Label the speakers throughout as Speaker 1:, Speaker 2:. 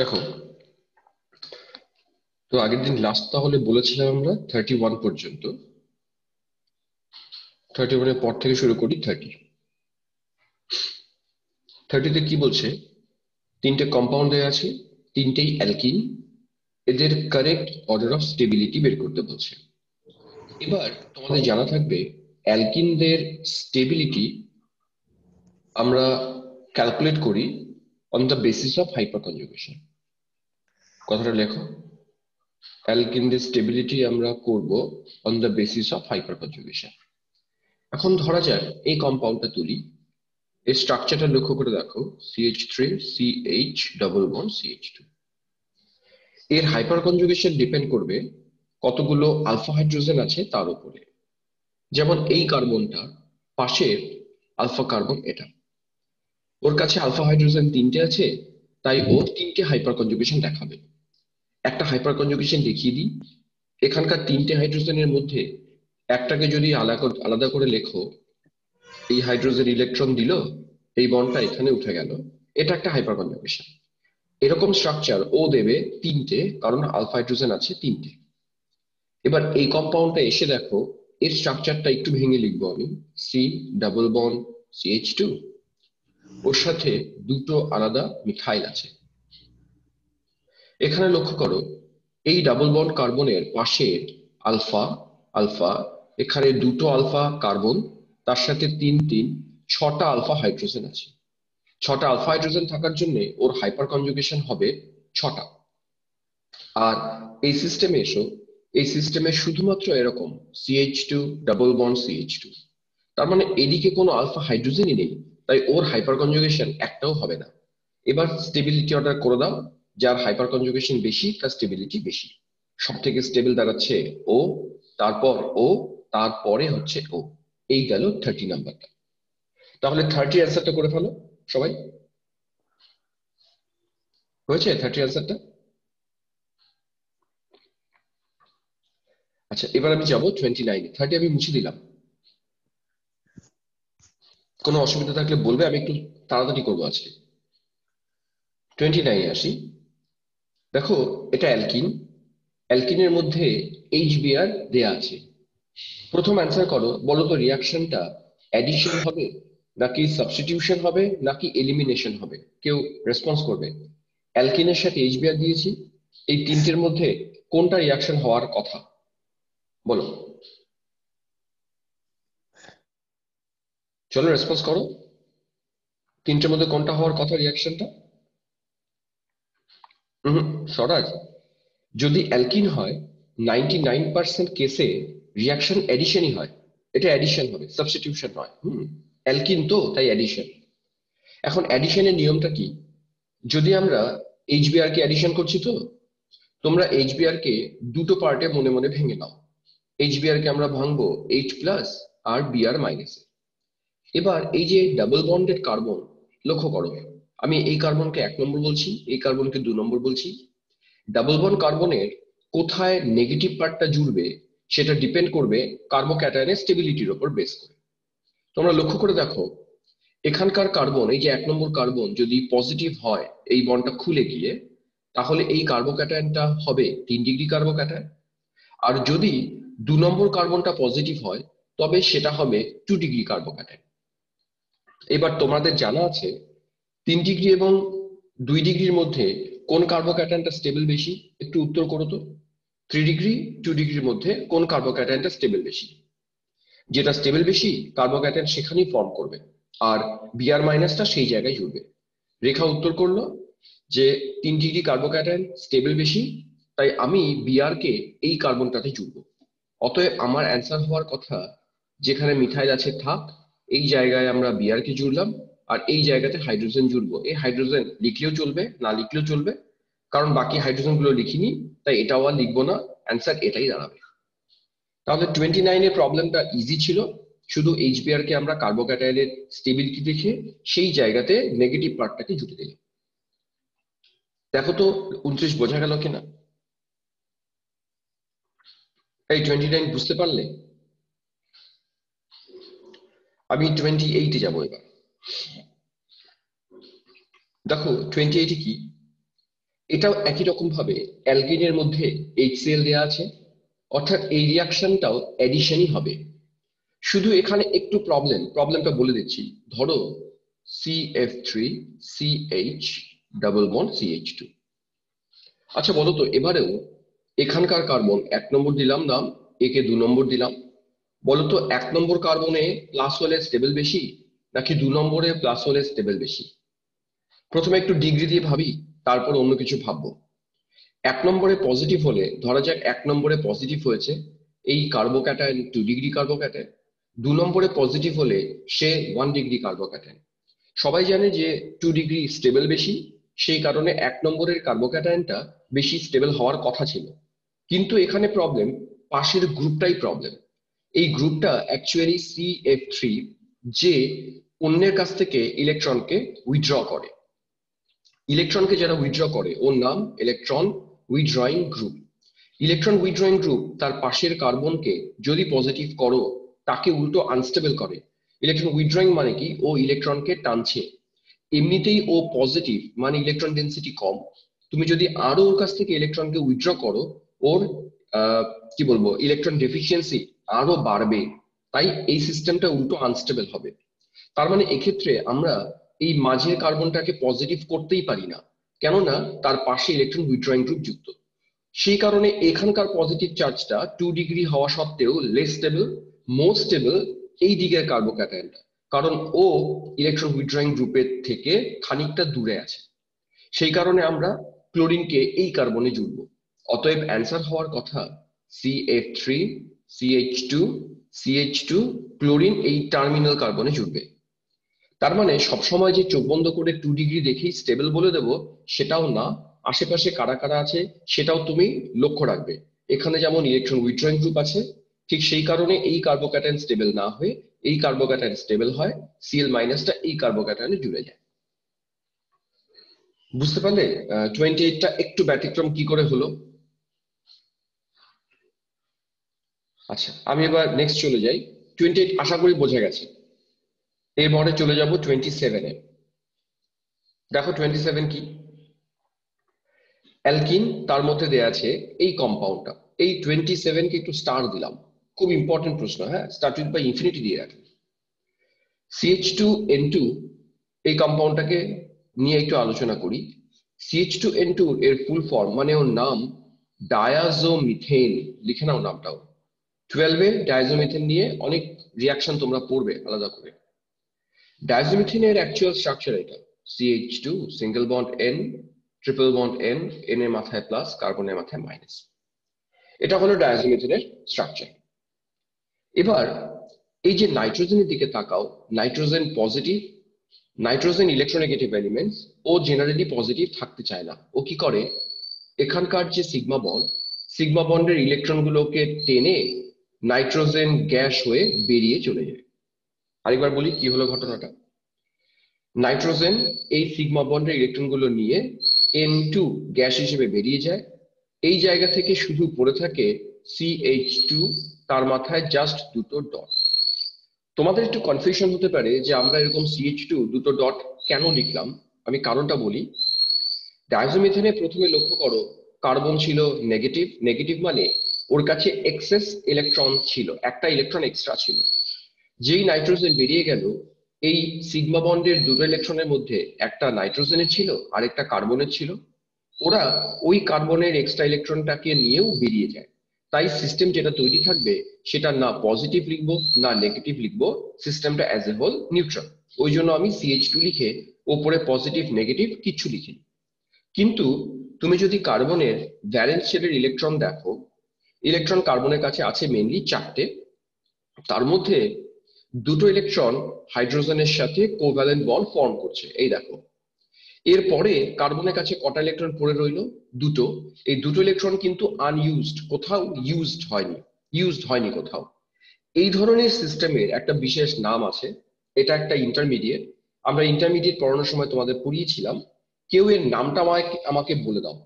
Speaker 1: দেখো, তো আগের দিন লাস্ট তাহলে বলেছিলাম আমরা 31 পর্যন্ত। 31-এর পর থেকে শুরু করি 30তে কি বলছে? তিনটে কম্পাউন্ড দেওয়া আছে, তিনটেই অ্যালকিন। এদের কারেক্ট অর্ডার অফ স্টেবিলিটি বের করতে বলছে। এবার তোমাদের জানা থাকবে অ্যালকিনদের স্টেবিলিটি আমরা ক্যালকুলেট করি on the basis of hyper conjugation. কথাটা লেখো, অ্যালকিনদের স্টেবিলিটি আমরা করব on the basis of hyper conjugation. এখন ধরা যাক এই কম্পাউন্ডটা তুলি। এই স্ট্রাকচারটা লক্ষ্য করে দেখো, CH3 CH double bond CH2। এর হাইপার কনজুগেশন ডিপেন্ড করবে কতগুলো আলফা হাইড্রোজেন আছে তার উপরে। যেমন এই কার্বনটা পাশের আলফা কার্বন, এটা ওর কাছে আলফা হাইড্রোজেন তিনটে আছে, তাই ও তিনটে হাইপার কনজুগেশন দেখাবে। একটা হাইপার কনজুগেশন দেখিয়ে দিই। এখানকার তিনটে হাইড্রোজেনের মধ্যে একটাকে যদি আলাদা আলাদা করে লেখো, এই হাইড্রোজেন ইলেকট্রন দিল, এই বন্ডটা এখানে উঠে গেল, এটা একটা হাইপার কনজুগেশন। এরকম স্ট্রাকচার ও দেবে তিনটে, কারণ আলফা হাইড্রোজেন আছে তিনটে। এবার এই কম্পাউন্ডটা এসে দেখো, এর স্ট্রাকচারটা একটু ভেঙে লিখবো আমি। সি ডাবল বন্ড CH2, ওর সাথে দুটো আলাদা মিথাইল আছে। এখানে লক্ষ্য করো, এই ডাবল বন্ড কার্বনের পাশে আলফা আলফা, এখানে দুটো আলফা কার্বন, তার সাথে তিন তিন, ছটা আলফা হাইড্রোজেন আছে। ছটা আলফা হাইড্রোজেন থাকার জন্য ওর হাইপার কনজুগেশন হবে ছটা। আর এই সিস্টেমে এসো, এই সিস্টেমে শুধুমাত্র এরকম CH2 ডাবল বন্ড CH2, তার মানে এদিকে কোনো আলফা হাইড্রোজেনই নেই, তাই ওর হাইপার কনজুগেশন একটাও হবে না। এবার স্টেবিলিটি অর্ডার করে দাও, যার হাইপার কনজুগেশন বেশি তার স্টেবিলিটি বেশি। সব থেকে স্টেবল দাঁড়াচ্ছে ও, তারপর ও, তারপরে হচ্ছে ও। এই গেল 30 নাম্বারটা। তাহলে 30 অ্যান্সারটা করে ফেলো সবাই। হয়েছে 30 অ্যান্সারটা? আচ্ছা, এবার আমি যাবো 29-এ। 30 আমি মুছে দিলাম। কোনো অসুবিধা থাকলে বলবে, আমি একটু তাড়াতাড়ি করবো আজকে। 29-এ আসি। দেখো, এটা অ্যালকিন। অ্যালকিনের মধ্যে HBr দেয়া আছে। প্রথম অ্যান্সার করো, বলো তো রিয়াকশনটা অ্যাডিশন হবে নাকি সাবস্টিটিউশন হবে নাকি এলিমিনেশন হবে? কেউ রেসপন্স করবে। অ্যালকিনের সাথে HBr দিয়েছি, এই তিনটের মধ্যে কোনটা রিয়াকশন হওয়ার কথা বলো। চলো রেসপন্স করো, তিনটের মধ্যে কোনটা হওয়ার কথা রিয়াকশনটা? স্বরাজ, যদি অ্যালকিন হয় 99% কেসে রিয়াকশন এডিশনই হয়। এটা এডিশন হবে, সাবস্টিটিউশন নয়। অ্যালকিন তো, তাই এডিশন। এখন অ্যাডিশনের নিয়মটা কি? যদি আমরা HBr কে অ্যাডিশন করছি, তো তোমরা HBr কে দুটো পার্টে মনে মনে ভেঙে নাও। HBr কে আমরা ভাঙবো H+ আর Br-। এবার এই যে ডাবল বন্ডেড কার্বন, লক্ষ্য করো, আমি এই কার্বনকে 1 নম্বর বলছি, এই কার্বনকে 2 নম্বর বলছি। ডাবল বন্ড কার্বনের কোথায় নেগেটিভ পার্টটা জুড়বে সেটা ডিপেন্ড করবে কার্বোক্যাটায়নের স্টেবিলিটির উপর বেস করে। তোমরা লক্ষ্য করে দেখো, এখানকার কার্বন, এই যে 1 নম্বর কার্বন যদি পজিটিভ হয় এই বন্ডটা খুলে গিয়ে, তাহলে এই কার্বোক্যাটায়নটা হবে 3 ডিগ্রি কার্বোক্যাটায়ন। আর যদি 2 নম্বর কার্বনটা পজিটিভ হয়, তবে সেটা হবে 2 ডিগ্রি কার্বোক্যাটায়ন। এবার তোমাদের জানা আছে 3 ডিগ্রি এবং 2 ডিগ্রির মধ্যে কোন কার্বোক্যাটায়নটা স্টেবল বেশি? একটু উত্তর করো তো। 3 ডিগ্রি 2 ডিগ্রির মধ্যে কোন কার্বোক্যাটায়নটা স্টেবল বেশি? যেটা স্টেবল বেশি কার্বোক্যাটায়ন সেখানেই ফর্ম করবে, আর Br- সেই জায়গায় জুড়বে। রেখা উত্তর করলো যে 3 ডিগ্রি কার্বোক্যাটায়ন স্টেবল বেশি, তাই আমি Br কে এই কার্বনটাতে জুড়বো। অতএব আমার অ্যান্সার হওয়ার কথা, যেখানে মিথাইল আছে থাক, এই জায়গায় আমরা Br কে জুড়লাম, আর এই জায়গাতে হাইড্রোজেন জুড়বো। এই হাইড্রোজেন লিখলেও চলবে, না লিখলেও চলবে, কারণ বাকি হাইড্রোজেন গুলো লিখিনি, তাই এটাও আর লিখবো না। অ্যান্সার এটাই দাঁড়াবে। তাহলে 29-এর প্রবলেমটা ইজি ছিল। শুধু HBr কে আমরা কার্বোক্যাটায়নের স্টেবিলিটি দেখে সেই জায়গাতে নেগেটিভ পার্টটাকে জুড়ে দিলাম। দেখো তো 29 বোঝা গেল কিনা? এই 29 বুঝতে পারলে? আমি 28-এ যাবো এবার। দেখো 28-এ কি, এটাও একই রকম ভাবে অ্যালকিনের মধ্যে HCl দেওয়া আছে, অর্থাৎ এই রিয়াকশনটাও এডিশনই হবে। শুধু এখানে একটু প্রবলেমটা বলে দিচ্ছি। ধরো CF3CH ডাবল বন্ড CH2। আচ্ছা বলো তো এবারেও এখানকার কার্বন 1 নম্বর দিলাম নাম, একে 2 নম্বর দিলাম। বলো তো 1 নম্বর কার্বনে প্লাস হলে স্টেবল বেশি, নাকি 2 নম্বরে প্লাস হলে স্টেবল বেশি? প্রথমে একটু ডিগ্রি দিয়ে ভাবি, তারপর অন্য কিছু ভাববো। 1 নম্বরে পজিটিভ হলে, ধরা যাক 1 নম্বরে পজিটিভ হয়েছে এই কার্বোক্যাটায়ন 2 ডিগ্রি কার্বোক্যাটায়ন, 2 নম্বরে পজিটিভ হলে সে 1 ডিগ্রি কার্বোক্যাটায়ন। সবাই জানে যে 2 ডিগ্রি স্টেবল বেশি, সেই কারণে 1 নম্বরের কার্বোক্যাটায়নটা বেশি স্টেবল হওয়ার কথা ছিল। কিন্তু এখানে প্রবলেম, পাশের গ্রুপটাই প্রবলেম। এই গ্রুপটা অ্যাকচুয়ালি CF3, যে অন্যের কাছ থেকে ইলেকট্রনকে উইথড্র করে। ইলেকট্রনকে যারা উইথড্র করে ওর নাম electron withdrawing group. Electron withdrawing group তার পাশের কার্বনকে যদি পজিটিভ করো তাকে উল্টো আনস্টেবল করে। ইলেকট্রন উইথড্রয়িং মানে কি, ও ইলেকট্রনকে টানছে। এমনিতেই ও পজিটিভ মানে ইলেকট্রন ডেন্সিটি কম, তুমি যদি আরো ওর কাছ থেকে ইলেকট্রনকে উইথড্র করো ওর কি বলবো ইলেকট্রন ডেফিসিয়েন্সি আরো বাড়বে। তাই এই সিস্টেমটা উল্টো আনস্টেবল হবে। তার মানে এক্ষেত্রে আমরা এই মাঝের কার্বনটাকে পজিটিভ করতেই পারি না, কেননা তার পাশে ইলেকট্রন উইথড্রয়িং গ্রুপ যুক্ত। সেই কারণে এখানকার পজিটিভ চার্জটা 2 ডিগ্রি হওয়া সত্ত্বেও লেস স্টেবল, মোর স্টেবল এই দিকের কার্বোক্যাটায়নটা, কারণ ও ইলেকট্রন উইথড্রয়িং গ্রুপের থেকে খানিকটা দূরে আছে। সেই কারণে আমরা ক্লোরিনকে এই কার্বনে জুড়ব। অতএব অ্যান্সার হওয়ার কথা CF3CH2CH2 ক্লোরিন এই টার্মিনাল কার্বনে জুড়বে। তার মানে সবসময় যে চোখ বন্ধ করে 2 ডিগ্রি দেখেই স্টেবল বলে দেব সেটাও না, আশেপাশে কারা কারা আছে সেটাও তুমি লক্ষ্য রাখবে। এখানে যেমন ইলেকট্রন উইথড্রয়িং গ্রুপ আছে, ঠিক সেই কারণে এই কার্বোক্যাটায়ন স্টেবল না হয়ে এই কার্বোক্যাটায়ন স্টেবল হয়, Cl মাইনাসটা এই কার্বোক্যাটায়নে জুড়ে যায়। বুঝতে পারলে 28টা একটু ব্যতিক্রম কি করে হলো? আচ্ছা আমি এবার নেক্সট চলে যাই। 28 আশা করি বোঝা গেছে। এরপরে চলে যাব 27-এ। দেখো 27 কি, অ্যালকিন, তার মধ্যে দেয়া আছে এই কম্পাউন্ডটা। এই 27কে একটু স্টার দিলাম, খুব ইম্পর্টেন্ট প্রশ্ন, হ্যাঁ, স্টার্টেড বাই ইনফিনিটি দিয়ে রাখি। CH2N2 এই কম্পাউন্ডটাকে নিয়ে একটু আলোচনা করি। CH2N2 এর ফুল ফর্ম মানে ওর নাম ডায়াজোমিথেন, লিখে নাও নামটাও। 12-এ ডায়াজোমিথেন নিয়ে অনেক রিয়াকশন তোমরা পড়বে আলাদা করে। ডায়াজোমিথেনের অ্যাকচুয়াল স্ট্রাকচার এটা, CH2 single bond N, triple bond N, N এর মাথায় প্লাস, কার্বনের মাথায় মাইনাস। এটা হলো ডায়াজোমিথেনের স্ট্রাকচার। এবার এই যে নাইট্রোজেনের দিকে তাকাও, nitrogen positive, nitrogen electronegative elements, ও জেনারেলি পজিটিভ থাকতে চায় না। ও কি করে, এখানকার যে সিগমা বন্ডের ইলেকট্রনগুলোকে টেনে নাইট্রোজেন গ্যাস হয়ে বেরিয়ে চলে যায়। আরেকবার বলি কি হলো ঘটনাটা। নাইট্রোজেন এই সিগমা বন্ডের ইলেকট্রনগুলো নিয়ে N2 গ্যাস হিসেবে বেরিয়ে যায়। এই জায়গা থেকে শুধু পড়ে থাকে CH2, তার মাথায় জাস্ট দুটো ডট। তোমাদের একটু কনফিউশন হতে পারে যে আমরা এরকম CH2 দুটো ডট কেন লিখলাম, আমি কারণটা বলি। ডায়াজোমিথেনে প্রথমে লক্ষ্য করো কার্বন ছিল নেগেটিভ, নেগেটিভ মানে ওর কাছে এক্সেস ইলেকট্রন ছিল, একটা ইলেকট্রন এক্সট্রা ছিল। যেই নাইট্রোজেন বেরিয়ে গেল, এই সিগমা বন্ডের দুটো ইলেকট্রনের মধ্যে একটা নাইট্রোজেনের ছিল আর একটা কার্বনের ছিল। ওরা ওই কার্বনের এক্সট্রা ইলেকট্রনটাকে নিয়েও বেরিয়ে যায়। তাই সিস্টেম যেটা তৈরি থাকবে সেটা না পজিটিভ লিখবো না নেগেটিভ লিখবো, সিস্টেমটা অ্যাজ এ হোল নিউট্রাল। ওই জন্য আমি CH2 লিখে ওপরে পজিটিভ নেগেটিভ কিচ্ছু লিখিনি। কিন্তু তুমি যদি কার্বনের ভ্যালেন্স শেলের ইলেকট্রন দেখো, ইলেকট্রন কার্বনের কাছে আছে মেনলি 4টে। তার মধ্যে দুটো ইলেকট্রন হাইড্রোজেনের সাথে কোভ্যালেন্ট বন্ড ফর্ম করছে, এই দেখো। এরপরে কার্বনের কাছে কটা ইলেকট্রন পড়ে রইলো? দুটো। এই দুটো ইলেকট্রন কিন্তু আনইউজড, কোথাও ইউজড হয়নি কোথাও। এই ধরনের সিস্টেমের একটা বিশেষ নাম আছে, এটা একটা ইন্টারমিডিয়েট। আমরা ইন্টারমিডিয়েট পড়ানোর সময় তোমাদের পড়িয়েছিলাম। কেউ এর নামটা আমাকে আমাকে বলে দাও,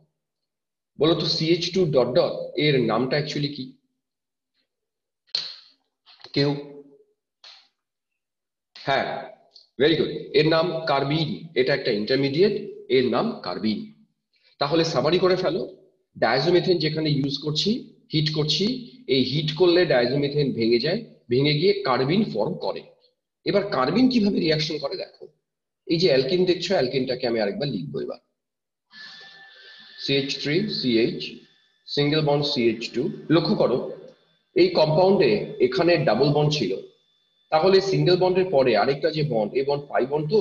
Speaker 1: বলো তো CH2 ডট ডট এর নামটা অ্যাকচুয়ালি কি? কেউ? হ্যাঁ, ভেরি গুড, এর নাম কার্বিন। এটা একটা ইন্টারমিডিয়েট, এর নাম কার্বিন। তাহলে সামারি করে ফেলো, ডায়াজোমিথেন যেখানে ইউজ করছি, হিট করছি, এই হিট করলে ডায়াজোমিথেন ভেঙে যায়, ভেঙে গিয়ে কার্বিন ফর্ম করে। এবার কার্বিন কিভাবে রিয়াকশন করে দেখো। এই যে অ্যালকিন দেখছো, অ্যালকিনটাকে আমি আরেকবার লিখবো এবার। CH3CH single bond CH2। লক্ষ্য করো এই কম্পাউন্ডে এখানে ডাবল বন্ড ছিল, তাহলে সিঙ্গেল বন্ডের পরে আরেকটা যে বন্ড, এই বন্ড পাই বন্ড, তো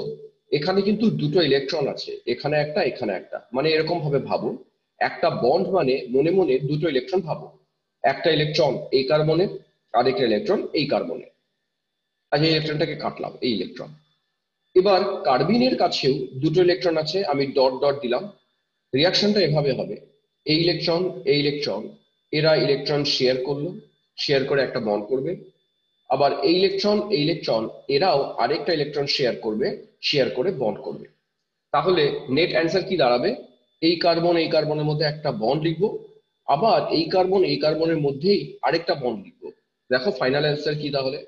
Speaker 1: এখানে কিন্তু দুটো ইলেকট্রন আছে, এখানে একটা এখানে একটা, মানে এরকম ভাবে ভাবো, একটা বন্ড মানে মনে মনে দুটো ইলেকট্রন ভাবো, একটা ইলেকট্রন এই কার্বনে, আরেকটা ইলেকট্রন এই কার্বনে। আজ এই ইলেকট্রনটাকে কাটলাম, এই ইলেকট্রন। এবার কার্বিনের কাছেও দুটো ইলেকট্রন আছে, আমি ডট ডট দিলাম। রিয়াকশনটা এভাবে হবে, এই ইলেকট্রন এই ইলেকট্রন, এরা ইলেকট্রন শেয়ার করলো, শেয়ার করে একটা বন্ড করবে। আবার এই ইলেকট্রন এই ইলেকট্রন এরাও আরেকটা ইলেকট্রন শেয়ার করবে, শেয়ার করে বন্ড করবে। তাহলে নেট অ্যান্সার কি দাঁড়াবে, এই কার্বন এই কার্বনের মধ্যে একটা বন্ড লিখবো, আবার এই কার্বন এই কার্বনের মধ্যেই আরেকটা বন্ড লিখবো। দেখো ফাইনাল অ্যান্সার কি তাহলে,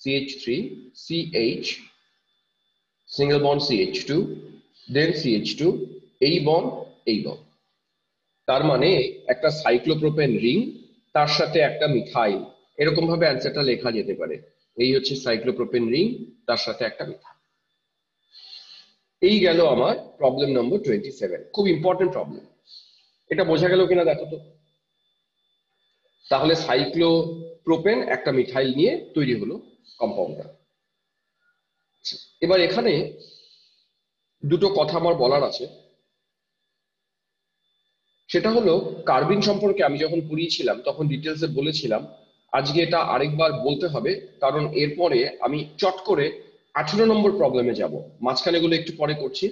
Speaker 1: CH3CH সিঙ্গেল বন্ড CH2, দেন CH2, এই বন্ড এই বন্ড। তার মানে একটা সাইক্লোপ্রোপেন রিং, তার সাথে একটা মিথাইল, এরকম ভাবে অ্যান্সারটা লেখা যেতে পারে। এই হচ্ছে সাইক্লোপ্রোপেন রিং, তার সাথে একটা মিথাইল। এই গেল আমার প্রবলেম নম্বর 27, খুব ইম্পর্টেন্ট প্রবলেম। এটা বোঝা গেল কিনা দেখো তো। তাহলে সাইক্লোপ্রোপেন একটা মিথাইল নিয়ে তৈরি হলো কম্পাউন্ডটা। এবার এখানে দুটো কথা আমার বলার আছে, সেটা হলো কার্বিন সম্পর্কে আমি যখন পড়িয়েছিলাম তখন ডিটেলসে বলেছিলাম, আজকে এটা আরেকবার বলতে হবে, কারণ এরপরে আমি চট করে 18 নম্বর প্রবলেমে যাব, মাঝখানে গুলো একটু পরে করছি।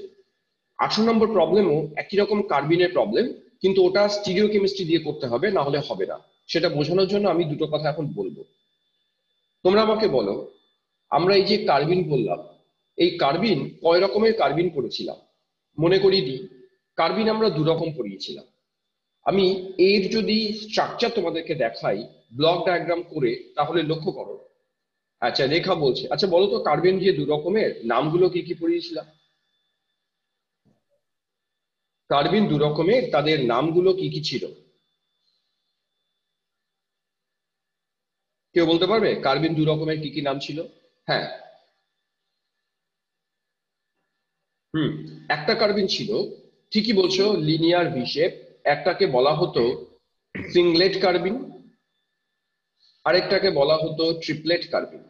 Speaker 1: 18 নম্বর প্রবলেমও একই রকম কার্বিনের প্রবলেম, কিন্তু ওটা স্টিরিওকেমিস্ট্রি দিয়ে করতে হবে, না হলে হবে না। সেটা বোঝানোর জন্য আমি দুটো কথা এখন বলবো। তোমরা আমাকে বলো, আমরা এই যে কার্বিন বললাম, এই কার্বিন কয় রকমের কার্বিন পড়েছিলাম, মনে করিয়ে দিই। কার্বিন আমরা দু রকম পড়িয়েছিলাম। আমি এর যদি স্ট্রাকচার তোমাদেরকে দেখাই ব্লক ডায়াগ্রাম করে, তাহলে লক্ষ্য করো। আচ্ছা রেখা বলছে, আচ্ছা বলো তো কার্বন যে দু রকমের, নামগুলো কি কি পড়িয়েছিলাম? কার্বন দু রকমের, তাদের নামগুলো কি কি ছিল? কেউ বলতে পারবে কার্বন দু রকমের কি কি নাম ছিল? হ্যাঁ। হুম। একটা কার্বন ছিল, ঠিকই বলছো, লিনিয়ার ভি শেপ। একটাকে বলা হতো সিংলেট কার্বন, আরেকটাকে বলা হতো ট্রিপলেট কার্বন।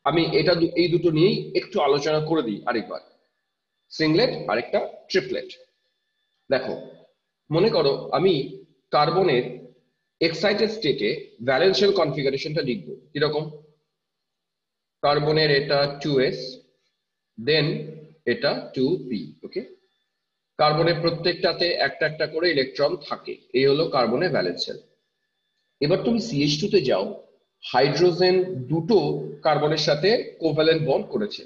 Speaker 1: আমি এই দুটো নিয়েই একটু আলোচনা করে দিই আরেকবার। সিংলেট আরেকটা ট্রিপলেট। দেখো, মনে করো আমি কার্বনের এক্সাইটেড স্টেটে ভ্যালেন্সিয়াল কনফিগারেশনটা লিখবো কিরকম। কার্বনের এটা 2s, দেন এটা 2p। ওকে, কার্বনের প্রত্যেকটাতে একটা একটা করে ইলেকট্রন থাকে, এই হলো কার্বনের ভ্যালেন্সিয়াল। এবার তুমি CH2 তে যাও, হাইড্রোজেন দুটো কার্বনের সাথে কোভ্যালেন্ট বন্ড করেছে,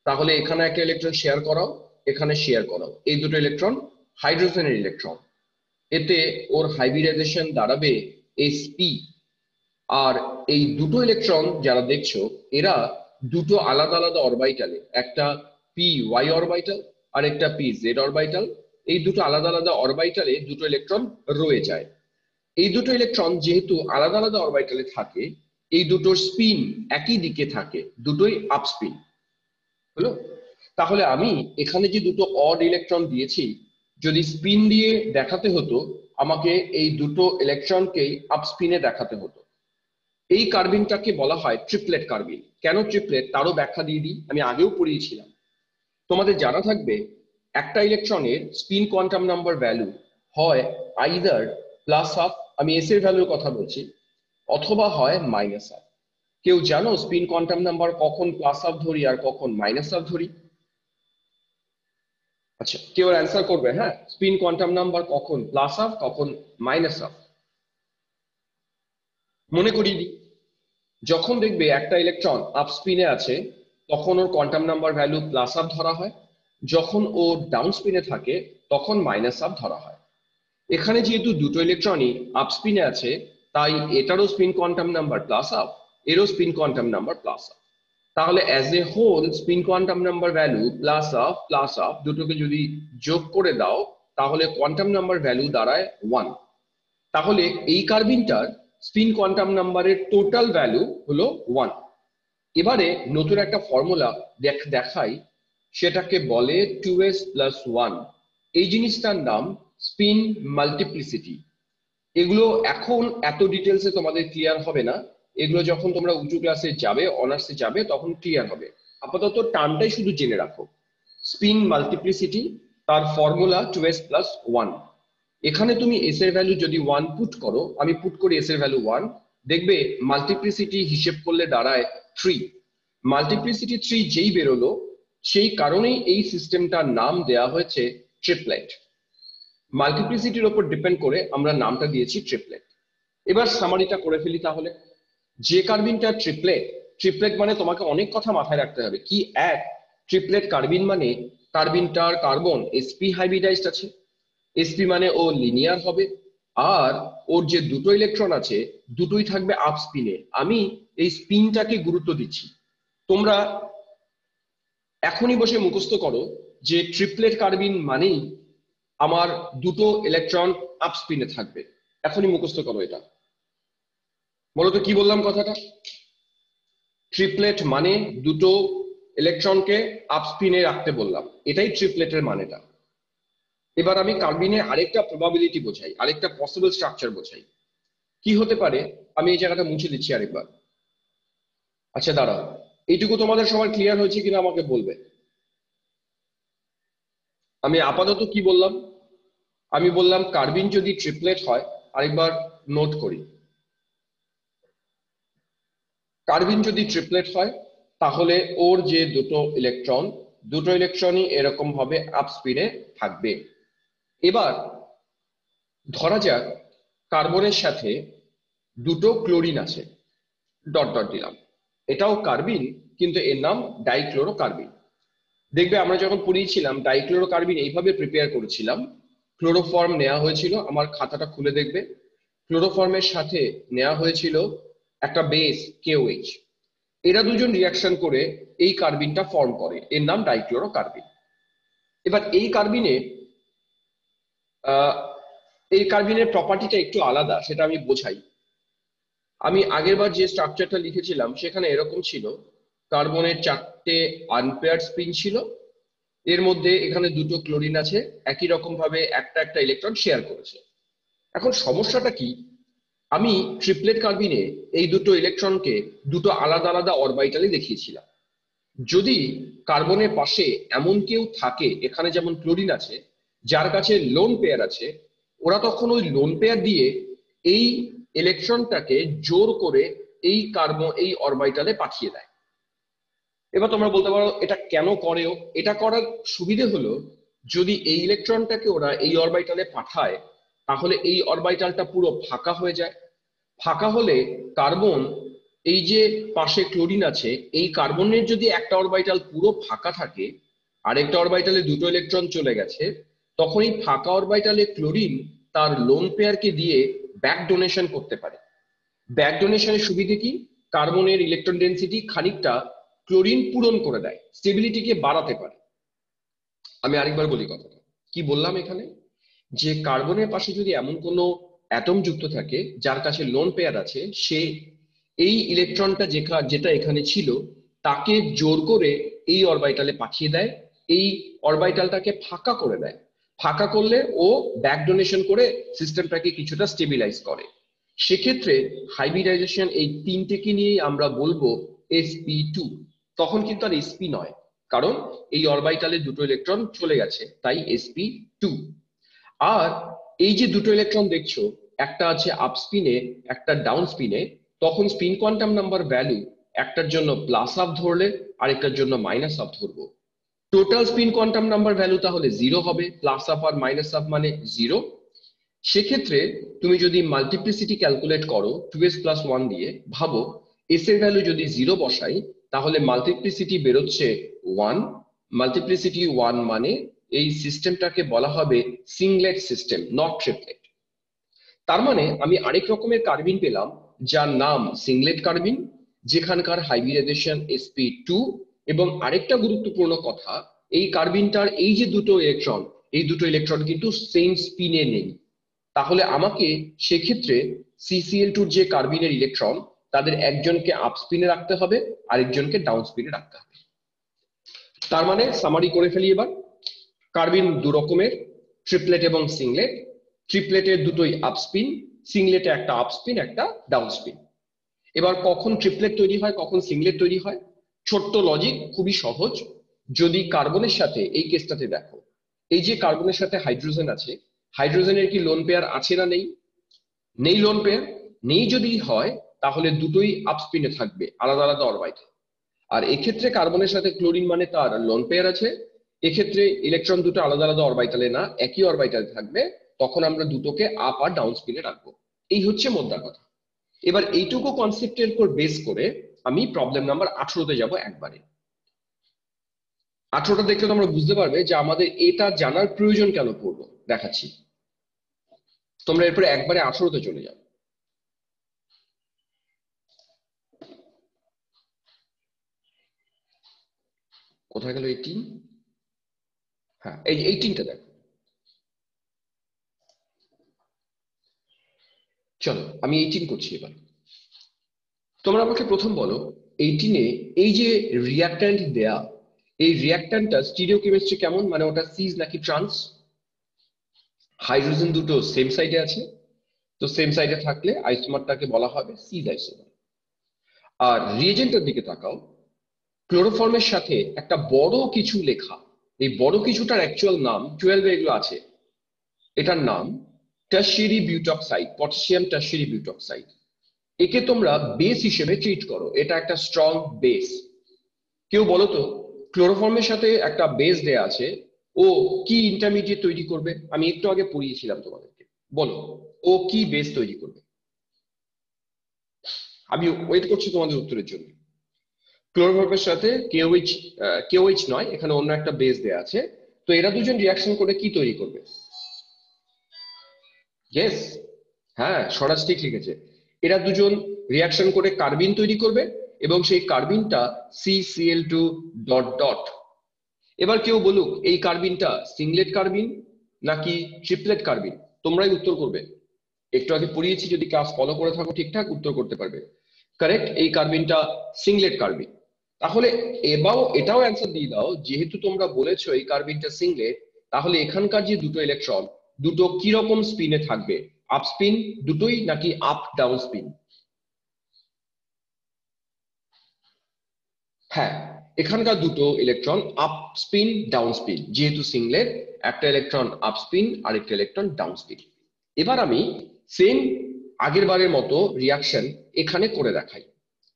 Speaker 1: তাহলে এখানে একটা ইলেকট্রন শেয়ার করাও, এখানে শেয়ার করাও, এই দুটো ইলেকট্রন হাইড্রোজেনের ইলেকট্রন। এতে ওর হাইব্রিডাইজেশন দাঁড়াবে sp। আর এই দুটো ইলেকট্রন যারা দেখছো, এরা দুটো আলাদা আলাদা অরবিটালে, একটা পি ওয়াই অরবিটাল আর একটা পি জেড অরবিটাল, এই দুটো আলাদা আলাদা অরবিটালে দুটো ইলেকট্রন রয়ে যায়। এই দুটো ইলেকট্রন যেহেতু আলাদা আলাদা অরবিটালে থাকে, এই দুটোর স্পিন একই দিকে থাকে, দুটোই আপ স্পিন হলো। তাহলে আমি এখানে যে দুটো অড ইলেকট্রন দিয়েছি, যদি স্পিন দিয়ে দেখাতে হতো, আমাকে এই দুটো ইলেকট্রনকেই আপ স্পিনে দেখাতে হতো। এই কার্বিনটাকে বলা হয় ট্রিপলেট কার্বিন। কেন ট্রিপলেট তারও ব্যাখ্যা দিয়ে দিই, আমি আগেও পড়িয়েছিলাম। তোমাদের জানা থাকবে একটা ইলেকট্রনের স্পিন কোয়ান্টাম নাম্বার ভ্যালু হয় আইদার প্লাস হাফ, আমি এস এর ভ্যালুর কথা বলছি, অথবা হয় মাইনাস হাফ। কেউ জানো স্পিন কোয়ান্টাম নাম্বার কখন প্লাস হাফ ধরি আর কখন মাইনাস হাফ ধরি? আচ্ছা কেউ অ্যান্সার করবে, হ্যাঁ, স্পিন কোয়ান্টাম নাম্বার কখন প্লাস হাফ কখন মাইনাস হাফ? মনে করিয়ে দিই, যখন দেখবে একটা ইলেকট্রন আপ স্পিনে আছে, তখন ওর quantum number value plus half ধরা হয়। যখন ও ডাউন স্পিনে থাকে, তখন মাইনাস হাফ ধরা হয়। এখানে যেহেতু দুটো ইলেকট্রনই আপ স্পিনে আছে, তাই এটারও spin quantum number plus half, এরও spin quantum number plus half. তাহলে as a whole spin quantum number value plus half দুটোকে যদি যোগ করে দাও, তাহলে কোয়ান্টাম নাম্বার ভ্যালু দাঁড়ায় 1। তাহলে এই কার্বিনটার স্পিন কোয়ান্টাম নাম্বারের টোটাল ভ্যালু হলো 1। এবারে নতুন একটা ফর্মুলা দেখাই, সেটাকে বলে 2s+1। এই জিনিসটার নাম স্পিন মাল্টিপ্লিসিটি। এগুলো এখন এত ডিটেলসে তোমাদের ক্লিয়ার হবে না, এগুলো যখন তোমরা উঁচু ক্লাসে যাবে, অনার্সে যাবে, তখন ক্লিয়ার হবে। আপাতত টার্মটাই শুধু জেনে রাখো, স্পিন মাল্টিপ্লিসিটি, তার ফর্মুলা 2s+1। এখানে তুমি এস এর ভ্যালু যদি 1 পুট করো, আমি পুট করি এস এর ভ্যালু 1, দেখবে মাল্টিপ্লিসিটি হিসেব করলে দাঁড়ায় 3। মাল্টিপ্লিসিটি 3 যেই বেরোলো, সেই কারণেই এই সিস্টেমটার নাম দেয়া হয়েছে ট্রিপলেট। মাল্টিপ্লিসিটির উপর ডিপেন্ড করে আমরা নামটা দিয়েছি ট্রিপলেট। এবার সামারিটা করে ফেলি তাহলে। যে কার্বিনটা ট্রিপলেট, ট্রিপলেট মানে তোমাকে অনেক কথা মাথায় রাখতে হবে। কি? এক, ট্রিপলেট কার্বিন মানে কার্বিনটার কার্বন sp হাইব্রিডাইজড আছে, sp মানে ও লিনিয়ার হবে, আর ওর যে দুটো ইলেকট্রন আছে দুটোই থাকবে আপ স্পিনে। আমি এই স্পিনটাকে গুরুত্ব দিচ্ছি। তোমরা এখনই বসে মুখস্থ করো যে ট্রিপলেট কার্বিন মানেই আমার দুটো ইলেকট্রন আপ স্পিনে থাকবে। এখনই মুখস্থ করো এটা। বলো তো কি বললাম কথাটা? ট্রিপলেট মানে দুটো ইলেকট্রনকে আপ স্পিনে রাখতে বললাম, এটাই ট্রিপলেটের মানেটা। এবার আমি কার্বিনে আরেকটা প্রবাবিলিটি বোঝাই, আরেকটা পসিবল স্ট্রাকচার বোঝাই। কি হতে পারে? আমি এই জায়গাটা মুছে দিচ্ছি আরেকবার। আচ্ছা দাঁড়াও, এইটুকু তোমাদের সবার ক্লিয়ার হয়েছে কিনা আমাকে বলবে। আমি আপাতত কি বললাম? আমি বললাম কার্বিন যদি ট্রিপলেট হয়, আরেকবার নোট করি, কার্বিন যদি ট্রিপলেট হয় তাহলে ওর যে দুটো ইলেকট্রনই এরকম ভাবে আপ স্পিনে থাকবে। এবার ধরা যাক কার্বনের সাথে দুটো ক্লোরিন আছে, ডট ডট দিলাম, এটাও কার্বিন কিন্তু এর নাম ডাইক্লোরো কার্বিন। দেখবে আমরা যখন পড়িয়েছিলাম ডাইক্লোরো কার্বিন এইভাবে প্রিপেয়ার করেছিলাম। ক্লোরোফর্ম নেওয়া হয়েছিল, আমার খাতাটা খুলে দেখবে, ক্লোরোফর্মের সাথে নেওয়া হয়েছিল একটা বেস KOH। এরা দুজন রিয়াকশন করে এই কার্বিনটা ফর্ম করে, এর নাম ডাইক্লোরো কার্বিন। এবার এই কার্বিনের প্রপার্টিটা একটু আলাদা, সেটা আমি বোঝাই। আমি আগেরবার যে স্ট্রাকচারটা লিখেছিলাম সেখানে এরকম ছিল, কার্বনের 4টে আনপেয়ার্ড স্পিন ছিল, এর মধ্যে এখানে দুটো ক্লোরিন আছে, একই রকম ভাবে একটা একটা ইলেকট্রন শেয়ার করেছে। এখন সমস্যাটা কি? আমি ট্রিপলেট কার্বিনে এই দুটো ইলেকট্রনকে দুটো আলাদা আলাদা অরবিটালে দেখিয়েছিলাম। যদি কার্বনের পাশে এমন কেউ থাকে, এখানে যেমন ক্লোরিন আছে, যার কাছে লোন পেয়ার আছে, ওরা তখন ওই লোন পেয়ার দিয়ে এই ইলেকট্রনটাকে জোর করে এই অরবিটালে পাঠিয়ে দেয়। এবার তোমরা বলতে পারো এটা কেন করেও? এটা করার সুবিধে হলো, যদি এই ইলেকট্রনটাকে ওরা এই অরবিটালে পাঠায় তাহলে এই অরবিটালটা পুরো ফাঁকা হয়ে যায়। ফাঁকা হলে কার্বন, এই যে পাশে ক্লোরিন আছে, এই কার্বনের যদি একটা অরবিটাল পুরো ফাঁকা থাকে, আরেকটা অরবিটালে দুটো ইলেকট্রন চলে গেছে, তখন এই ফাঁকা অরবিটালে ক্লোরিন তার লোন পেয়ারকে দিয়ে ব্যাক ডোনেশন করতে পারে। ব্যাক ডোনেশনের সুবিধে কি? কার্বনের ইলেকট্রন ডেনসিটি খানিকটা ক্লোরিন পূরণ করে দেয়, স্টেবিলিটিকে বাড়াতে পারে। আমি আরেকবার বলি কথাটা, কি বললাম এখানে? যে কার্বনের পাশে যদি এমন কোনো অ্যাটম যুক্ত থাকে যার কাছে লোন পেয়ার আছে, সে এই ইলেকট্রনটা যেটা এখানে ছিল তাকে জোর করে এই অরবিটালে পাঠিয়ে দেয়, এই অরবিটালটাকে ফাঁকা করে দেয়। ফাঁকা করলে ও ব্যাক ডোনেশন করে সিস্টেমটাকে কিছুটা স্টেবিলাইজ করে। সেক্ষেত্রে হাইব্রিডাইজেশন এই তিনটেকে নিয়েই আমরা বলবো sp2। তখন কিন্তু আর sp নয়, কারণ এই অরবিটালে দুটো ইলেকট্রন চলে গেছে, তাই sp2। আর এই যে দুটো ইলেকট্রন দেখছো, একটা আছে আপ স্পিনে, একটা ডাউন স্পিনে, তখন স্পিন কোয়ান্টাম নাম্বার ভ্যালু একটার জন্য প্লাস আপ ধরলে আরেকটার জন্য মাইনাস আপ ধরবো। Total spin quantum number value তাহলে 0 হবে, প্লাস আপ আর মাইনাস আপ মানে 0। সেক্ষেত্রে তুমি যদি মাল্টিপ্লিসিটি ক্যালকুলেট করো 2s+1 দিয়ে, ভাবো এস এর ভ্যালু যদি 0 বসাই তাহলে মাল্টিপ্লিসিটি বেরোচ্ছে 1। মাল্টিপ্লিসিটি 1 মানে এই সিস্টেমটাকে বলা হবে সিংলেট সিস্টেম, নট ট্রিপলেট। তার মানে আমি আরেক রকমের কার্বিন পেলাম যার নাম সিংলেট কার্বিন, যেখানকার হাইব্রিডাইজেশন sp2। এবং আরেকটা গুরুত্বপূর্ণ কথা, এই কার্বিনটার এই যে দুটো ইলেকট্রন, এই দুটো ইলেকট্রন কিন্তু সেম স্পিনে নেই, তাহলে আমাকে সেক্ষেত্রে CCl2 যে কার্বিনের ইলেকট্রন তাদের একজনকে আপ স্পিনে রাখতে হবে, আরেকজনকে ডাউন স্পিনে রাখতে হবে। তার মানে সামারি করে ফেলি এবার। কার্বিন দু রকমের, ট্রিপলেট এবং সিংলেট। ট্রিপলেটের দুটোই আপ স্পিন, সিংলেটে একটা আপ স্পিন একটা ডাউন স্পিন। এবার কখন ট্রিপলেট তৈরি হয় কখন সিংলেট তৈরি হয়, ছোট্ট লজিক, খুবই সহজ। যদি কার্বনের সাথে, এই কেসটাতে দেখো, এই যে কার্বনের সাথে হাইড্রোজেন আছে, হাইড্রোজেনের কি লোন পেয়ার আছে না নেই? নেই লোন পেয়ার। নেই যদি হয় তাহলে দুটোই আপ স্পিনে থাকবে, আলাদা আলাদা অরবিটাল। আর এক্ষেত্রে কার্বনের সাথে ক্লোরিন মানে তার লোন পেয়ার আছে, এক্ষেত্রে ইলেকট্রন দুটো আলাদা আলাদা অরবিটালে না, একই অরবিটালে থাকবে, তখন আমরা দুটোকে আপ আর ডাউন স্পিনে রাখবো। এই হচ্ছে মোদ্দা কথা। এবার এইটুকু কনসেপ্টের উপর বেস করে আমি প্রবলেম নাম্বার 18তে যাব একবারে। 18টা দেখলে তোমরা বুঝতে পারবে যে আমাদের এটা জানার প্রয়োজন কেন পড়লো, দেখাচ্ছি। তোমরা এরপরে একবারে 18তে চলে যাও। কোথায় গেল 18? হ্যাঁ, এই 18টা দেখো। চলো আমি 18 করছি এবার। তোমরা আমাকে প্রথম বলো 18-এ এই যে রিঅ্যাক্ট্যান্ট দেয়া, এই রিঅ্যাক্ট্যান্টটা স্টিরিওকেমিস্ট্রি কেমন, মানে ওটা সিজ নাকি ট্রান্স? হাইড্রোজেন দুটো সেম সাইডে আছে, তো সেম সাইডে থাকলে আইসোমারটাকে বলা হবে সিজ আইসোমার। আর রিএজেন্টের দিকে তাকাও, ক্লোরোফর্মের সাথে একটা বড় কিছু লেখা, এই বড় কিছুটার অ্যাকচুয়াল নাম 12 এগুলো আছে, এটার নাম টারশিয়ারি বিউটক্সাইড, পটাশিয়াম টারশিয়ারি বিউটক্সাইড। একে তোমরা বেস হিসেবে ট্রিট করো, এটা একটা স্ট্রং বেস। কেউ বলো তো ক্লোরোফর্মের সাথে একটা বেস দেয়া আছে, ও কি ইন্টারমিডিয়েট তৈরি করবে? আমি একটু আগে পড়িয়েছিলাম তোমাদেরকে, বলো ও কি বেস তৈরি করবে? আমি ওয়েট করছি তোমাদের উত্তরের জন্য। ক্লোরোফর্মের সাথে কেওএইচ, কেওএইচ নয়, এখানে অন্য একটা বেস দেয়া আছে, তো এরা দুজন রিয়াকশন করে কি তৈরি করবে? ইয়েস, হ্যাঁ স্বরাজ ঠিক লিখেছে। এরা দুজন রিয়াকশন করে কার্বিন তৈরি করবে, এবং সেই কার্বিনটা CCl2 ডট ডট। এবার কেউ বলুক এই কার্বিনটা সিংলেট কার্বিন নাকি ট্রিপলেট কার্বিন, তোমরাই উত্তর করবে। একটু আগে পড়িয়েছি, যদি ক্লাস ফলো করে থাকো ঠিকঠাক উত্তর করতে পারবে। কারেক্ট, এই কার্বিনটা সিংলেট কার্বিন। তাহলে এটাও অ্যান্সার দিয়ে দাও, যেহেতু তোমরা বলেছো এই কার্বিনটা সিংলেট, তাহলে এখানকার যে দুটো ইলেকট্রন দুটো কি রকম স্পিনে থাকবে? আপ স্পিন দুটোই নাকি আপ ডাউন স্পিন? হ্যাঁ, এখানকার দুটো electron up spin down spin, যেহেতু সিংলেট, একটা ইলেকট্রন আপ স্পিন আর একটা ইলেকট্রন ডাউন স্পিন। এবার আমি সেম আগের বারের মতো রিয়াকশন এখানে করে দেখাই।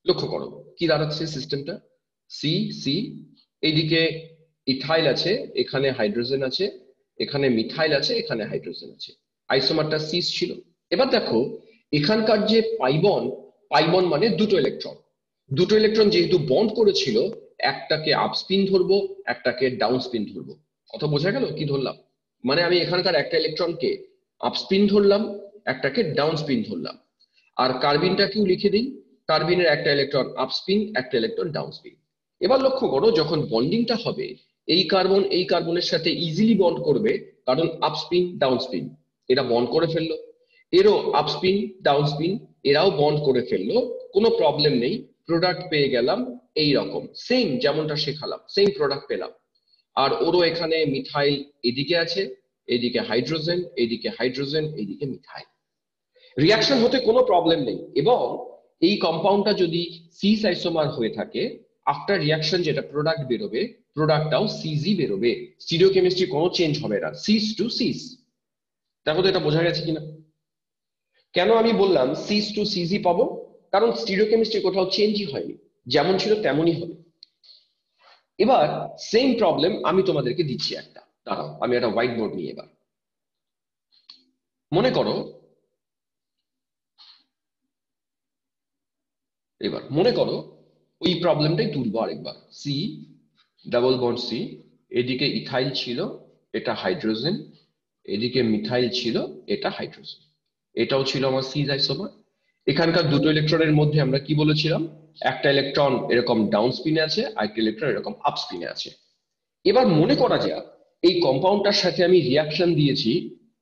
Speaker 1: লক্ষ্য করো কি দাঁড়াচ্ছে সিস্টেমটা। সি সি, এইদিকে ইথাইল আছে, এখানে হাইড্রোজেন আছে, এখানে মিথাইল আছে, এখানে হাইড্রোজেন আছে, আইসোমারটা সিস ছিল। এবার দেখো এখানকার যে পাইবন, পাইবন মানে দুটো ইলেকট্রন, দুটো ইলেকট্রন যেহেতু বন্ড করেছিল, একটাকে আপ স্পিন ধরবো একটাকে ডাউন স্পিন ধরবো। কথা বোঝা গেল কি ধরলাম? মানে আমি এখানকার একটা ইলেকট্রনকে আপ স্পিন ধরলাম, একটাকে ডাউন স্পিন ধরলাম। আর কার্বিনটাকেও লিখে দিই, কার্বিনের একটা ইলেকট্রন আপ স্পিন একটা ইলেকট্রন ডাউন স্পিন। এবার লক্ষ্য করো যখন বন্ডিংটা হবে, এই কার্বন এই কার্বনের সাথে ইজিলি বন্ড করবে, কারণ আপ স্পিন ডাউন স্পিন, এরা বন্ড করে ফেললো। এরও আপ স্পিন ডাউন স্পিন, এরাও বন্ড করে ফেললো, কোনো প্রবলেম নেই। প্রোডাক্ট পেয়ে গেলাম এই রকম, সেম যেমনটা শেখালাম সেম প্রোডাক্ট পেলাম। আর ওরও এখানে মিথাইল এদিকে আছে, এদিকে হাইড্রোজেন, এদিকে হাইড্রোজেন, এদিকে মিথাইল। রিয়াকশন হতে কোনো প্রবলেম নেই। এবং এই কম্পাউন্ডটা যদি সিস আইসোমার হয়ে থাকে, আফটার রিয়াকশন যেটা প্রোডাক্ট বেরোবে, প্রোডাক্টটাও সিজি বেরোবে, স্টিরিওকেমিস্ট্রি কোনো চেঞ্জ হবে না, সিস টু সিস। দেখো তো এটা বোঝা গেছে কিনা। কেন আমি বললাম সিস টু সিজি পাবো? কারণ স্টিরিওকেমিস্ট্রি কোথাও চেঞ্জই হয়নি, যেমন ছিল তেমনই হবে। এবার সেম প্রবলেম আমি তোমাদেরকে দিচ্ছি একটা, দাঁড়াও আমি একটা হোয়াইট বোর্ড নিয়ে। এবার মনে করো, এবার মনে করো ওই প্রবলেমটাই তুলবো আরেকবার। সি ডাবল বন্ড সি, এদিকে ইথাইল ছিল, এটা হাইড্রোজেন, এদিকে মিথাইল ছিল, এটা হাইড্রোজেন, এটাও ছিল আমার সিজ আইসোমার। এখানকার দুটো ইলেকট্রনের মধ্যে আমরা কি বলেছিলাম, একটা ইলেকট্রন এরকম ডাউন স্পিনে আছে, আরেকটা ইলেকট্রন এরকম আপ স্পিনে আছে। এবার মনে করা যাক এই কম্পাউন্ডটার সাথে আমি রিয়াকশন দিয়েছি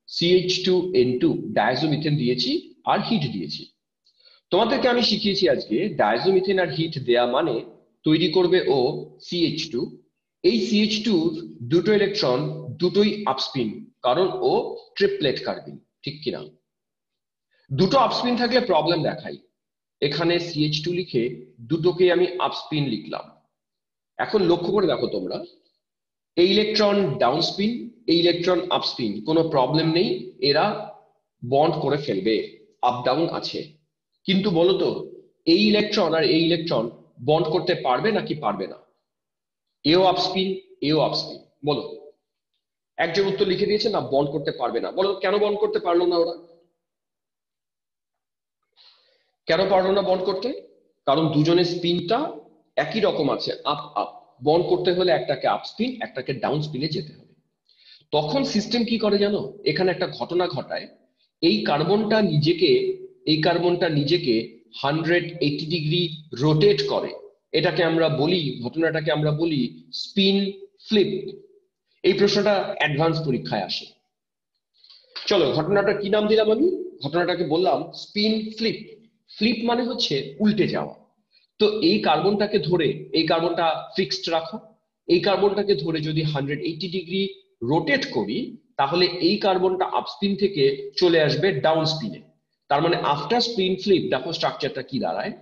Speaker 1: CH2N2 ডায়াজোমিথেন দিয়েছি আর হিট দিয়েছি। তোমাদেরকে আমি শিখিয়েছি আজকে ডায়াজোমিথেন আর হিট দেয়া মানে তৈরি করবে ও CH2। এই CH2 দুটো ইলেকট্রন দুটোই আপস্পিন, কারণ ও ট্রিপলেট কার্বিন, ঠিক কিনা? দুটো আপস্পিন থাকলে প্রবলেম দেখাই। এখানে CH2 লিখে দুটোকে আমি আপস্পিন লিখলাম। এখন লক্ষ্য করে দেখো তোমরা, এই ইলেকট্রন ডাউনস্পিন, এই ইলেকট্রন আপস্পিন, কোনো প্রবলেম নেই, এরা বন্ড করে ফেলবে, আপ ডাউন আছে। কিন্তু বলতো এই ইলেকট্রন আর এই ইলেকট্রন বন্ড করতে পারবে নাকি পারবে না? এও আপস্পিন, এও আপস্পিন, বলো। একজন উত্তর লিখে দিয়েছে না, বন্ড করতে পারবে না। বলো কেন বন্ড করতে পারলো না ওরা? কেন পারলো না বন্ড করতে? কারণ দুজনের স্পিনটা একই রকম আছে, আপ আপ। বন্ড করতে হলে একটাকে আপ স্পিন, একটাকে ডাউন স্পিনে যেতে হবে। তখন সিস্টেম কি করে জানো? এখানে একটা ঘটনা ঘটায়। এই কার্বনটা নিজেকে 180 ডিগ্রি রোটেট করে। ঘটনাটাকে আমরা বলি স্পিন ফ্লিপ। এই প্রশ্নটা অ্যাডভান্স পরীক্ষায় আসে। চলো, ঘটনাটা কি নাম দিলাম আমি? ঘটনাটাকে বললাম স্পিন ফ্লিপ। ফ্লিপ মানে হচ্ছে উল্টে যাওয়া। তো এই কার্বনটা ফিক্সড রাখো। এই কার্বনটাকে ধরে যদি 180 ডিগ্রি রোটেট করি, তাহলে এই কার্বনটা আপস্পিন থেকে চলে আসবে ডাউন স্পিনে। তার মানে আফটার স্পিন ফ্লিপ দেখো স্ট্রাকচারটা কি দাঁড়ায়।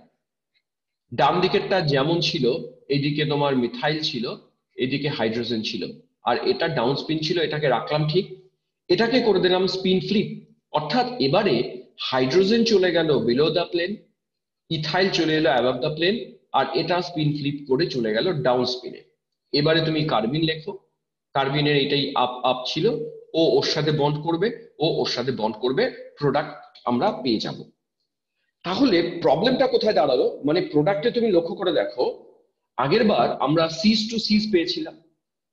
Speaker 1: ডান দিকেরটা যেমন ছিল, এইদিকে তোমার মিথাইল ছিল, এদিকে হাইড্রোজেন ছিল, আর এটা ডাউন স্পিন ছিল, এটাকে রাখলাম ঠিক। এটাকে করে দিলাম স্পিন ফ্লিপ। অর্থাৎ এবারে হাইড্রোজেন চলে গেল বিলো দ্য প্লেন, ইথাইল চলে এলো অ্যাবাভ দ্য প্লেন, আর এটা স্পিন ফ্লিপ করে চলে গেল ডাউন স্পিনে। এবারে তুমি কার্বিন লেখো। কার্বিনের এটাই আপ আপ ছিল, ও ওর সাথে বন্ড করবে, ও ওর সাথে বন্ড করবে, প্রোডাক্ট আমরা পেয়ে যাব। তাহলে প্রবলেমটা কোথায় দাঁড়ালো? মানে প্রোডাক্টে তুমি লক্ষ্য করে দেখো, আগের বার আমরা সিস টু সিস পেয়েছিলাম,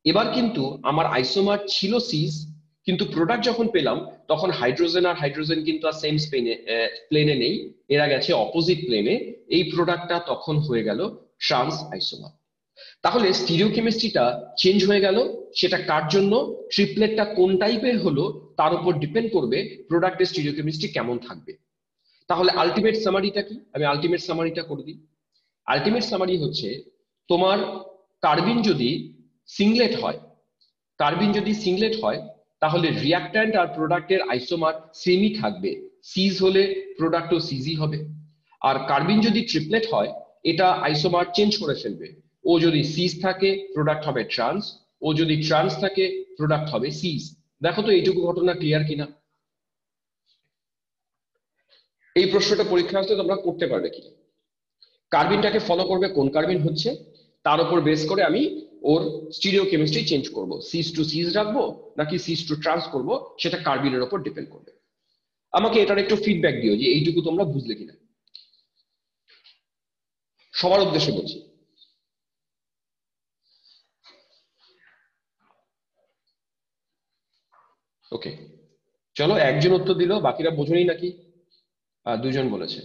Speaker 1: এবার কিন্তু আমার আইসোমার ছিল সিস, কিন্তু প্রোডাক্ট যখন পেলাম তখন হাইড্রোজেন আর হাইড্রোজেন কিন্তু আর সেম প্লেনে নেই, এরা গেছে অপোজিট প্লেনে। এই প্রোডাক্টটা তখন হয়ে গেল ট্রান্স আইসোমার। তাহলে স্টিরিওকেমিস্ট্রিটা চেঞ্জ হয়ে গেল। সেটা কার জন্য? ট্রিপলেটটা কোন টাইপের হলো তার উপর ডিপেন্ড করবে প্রোডাক্টের স্টিরিওকেমিস্ট্রি কেমন থাকবে। তাহলে আলটিমেট সামারিটা কি? আমি আলটিমেট সামারিটা করে দিই। আলটিমেট সামারি হচ্ছে, তোমার কার্বিন যদি সিংলেট হয়, কার্বিন যদি সিংলেট হয় তাহলে রিয়াক্ট্যান্ট আর প্রোডাক্টের আইসোমার সেমই থাকবে। সিজ হলে প্রোডাক্টও সিজি হবে। আর কার্বিন যদি ট্রিপলেট হয়, এটা আইসোমার চেঞ্জ করে ফেলবে। ও যদি সিজ থাকে প্রোডাক্ট হবে ট্রান্স, ও যদি ট্রান্স থাকে প্রোডাক্ট হবে সিজ। দেখো তো এইটুকু ঘটনা ক্লিয়ার কিনা? এই প্রশ্নটা পরীক্ষা আসলে তোমরা করতে পারবে কিনা? কার্বিনটাকে ফলো করবে কোন কার্বিন হচ্ছে, তার উপর বেস করে আমি ওর স্টিরিও কেমিস্ট্রি চেঞ্জ করব। সিস টু সিস রাখবো নাকি সিস টু ট্রান্স করব, সেটা কার্বিনের উপর ডিপেন্ড করবে। আমাকে এটার একটু ফিডব্যাক দিও যে এইটুকু তোমরা বুঝলে কিনা, সবার উদ্দেশ্যে বলছি। ওকে, চলো, একজন উত্তর দিল, বাকিরা বোঝনি নাকি? দুজন বলেছে।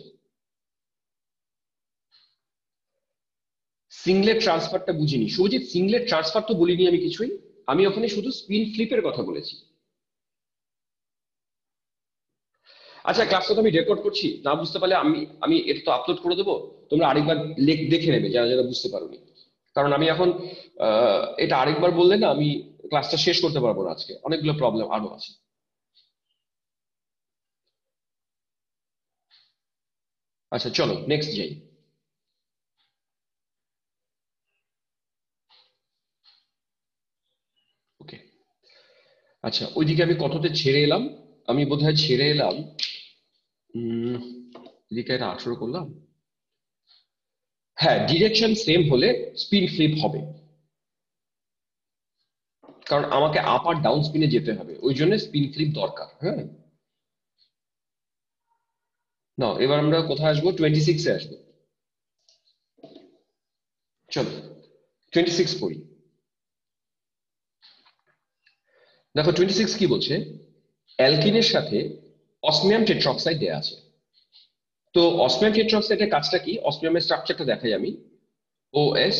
Speaker 1: সিংলেট ট্রান্সফারটা বুঝিনি শুভজিৎ, সিংলেট ট্রান্সফার তো বলিনি আমি কিছুই, আমি ওখানে শুধু স্পিন ফ্লিপের কথা বলেছি। আচ্ছা, ক্লাসটা তো আমি রেকর্ড করছি, না বুঝতে পারলে আমি আমি এটা তো আপলোড করে দেবো, তোমরা আরেকবার দেখে নেবে যারা যারা বুঝতে পারোনি। কারণ আমি এখন এটা আরেকবার বললে না আমি ক্লাসটা শেষ করতে পারবো না, আজকে অনেকগুলো প্রবলেম আরো আছে। আচ্ছা চলো নেক্সট যাই। ওকে, আচ্ছা ওইদিকে আমি কততে ছেড়ে এলাম? আমি বোধহয় ছেড়ে এলাম, এদিকে এটা 18 করলাম। হ্যাঁ, ডিরেকশন সেম হলে স্পিন ফ্লিপ হবে, কারণ আমাকে আপ আর ডাউন স্পিনে যেতে হবে, ওই জন্য স্পিন ফ্লিপ দরকার। হ্যাঁ, না এবার আমরা কোথায় আসবো? 26 এ আসবো। চলো 26 পড়ি। দেখো 26 কি বলছে, অ্যালকিনের সাথে অসমিয়াম টেট্রাঅক্সাইড দেয়া আছে। তো অসমিয়াম টেট্রাঅক্সাইডের কাজটা কি? অসমিয়ামের স্ট্রাকচারটা দেখাই আমি। OS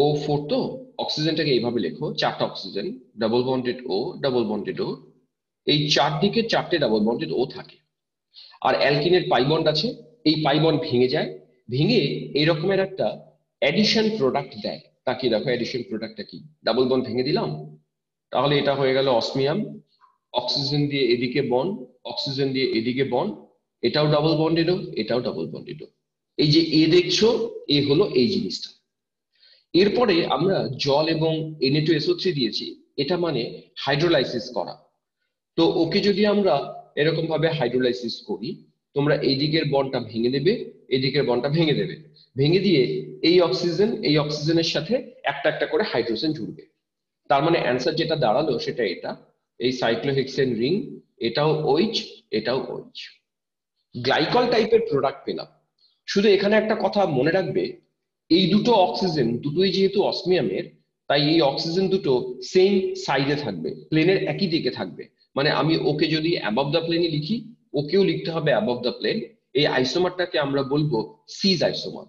Speaker 1: O4 তো অক্সিজেনটাকে এইভাবে লেখো, চারটা অক্সিজেন, ডাবল বন্ডেড ও, ডাবল বন্ডেড ও, এই চারদিকে চারটে ডাবল বন্ডেড ও থাকে। আর অ্যালকিনের পাই বন্ড আছে, এই পাই বন্ড ভেঙে যায়, ভেঙে এরকমের একটা অ্যাডিশন প্রোডাক্ট দেয়। তাকিয়ে দেখো অ্যাডিশন প্রোডাক্টটা কি, ডাবল বন্ড ভেঙে দিলাম, তাহলে এটা হয়ে গেল অসমিয়াম, অক্সিজেন দিয়ে এদিকে বন্ড, অক্সিজেন দিয়ে এদিকে বন্ড, এটাও ডাবল বন্ডেডও, এটাও ডাবল বন্ডেডও। এই যে এ দেখছো, এ হলো এই জিনিসটা। এরপরে আমরা জল এবং Na2SO3 দিয়েছি, এটা মানে হাইড্রোলাইসিস করা। তো ওকে যদি আমরা এরকম ভাবে হাইড্রোলাইসিস করি, তোমরা এই দিকের বন্ডটা ভেঙে দেবে, এদিকের বন্ডটা ভেঙে দেবে, ভেঙে দিয়ে এই অক্সিজেন এই অক্সিজেনের সাথে একটা একটা করে হাইড্রোজেন জুড়বে। তার মানে অ্যান্সার যেটা দাঁড়ালো সেটা এটা, এই সাইক্লোহেক্সেন রিং, এটাও OH, এটাও OH। গ্লাইকল টাইপের প্রোডাক্ট পেলাম। শুধু এখানে একটা কথা মনে রাখবে, এই দুটো অক্সিজেন দুটোই যেহেতু অসমিয়ামের, তাই এই অক্সিজেন দুটো সেম সাইডে থাকবে, প্লেনের একই দিকে থাকবে। মানে আমি ওকে যদি অ্যাবভ দ্য প্লেনে লিখি, ওকেও লিখতে হবে অ্যাবভ দ্য প্লেন। এই আইসোমারটাকে আমরা বলবো সিজ আইসোমার।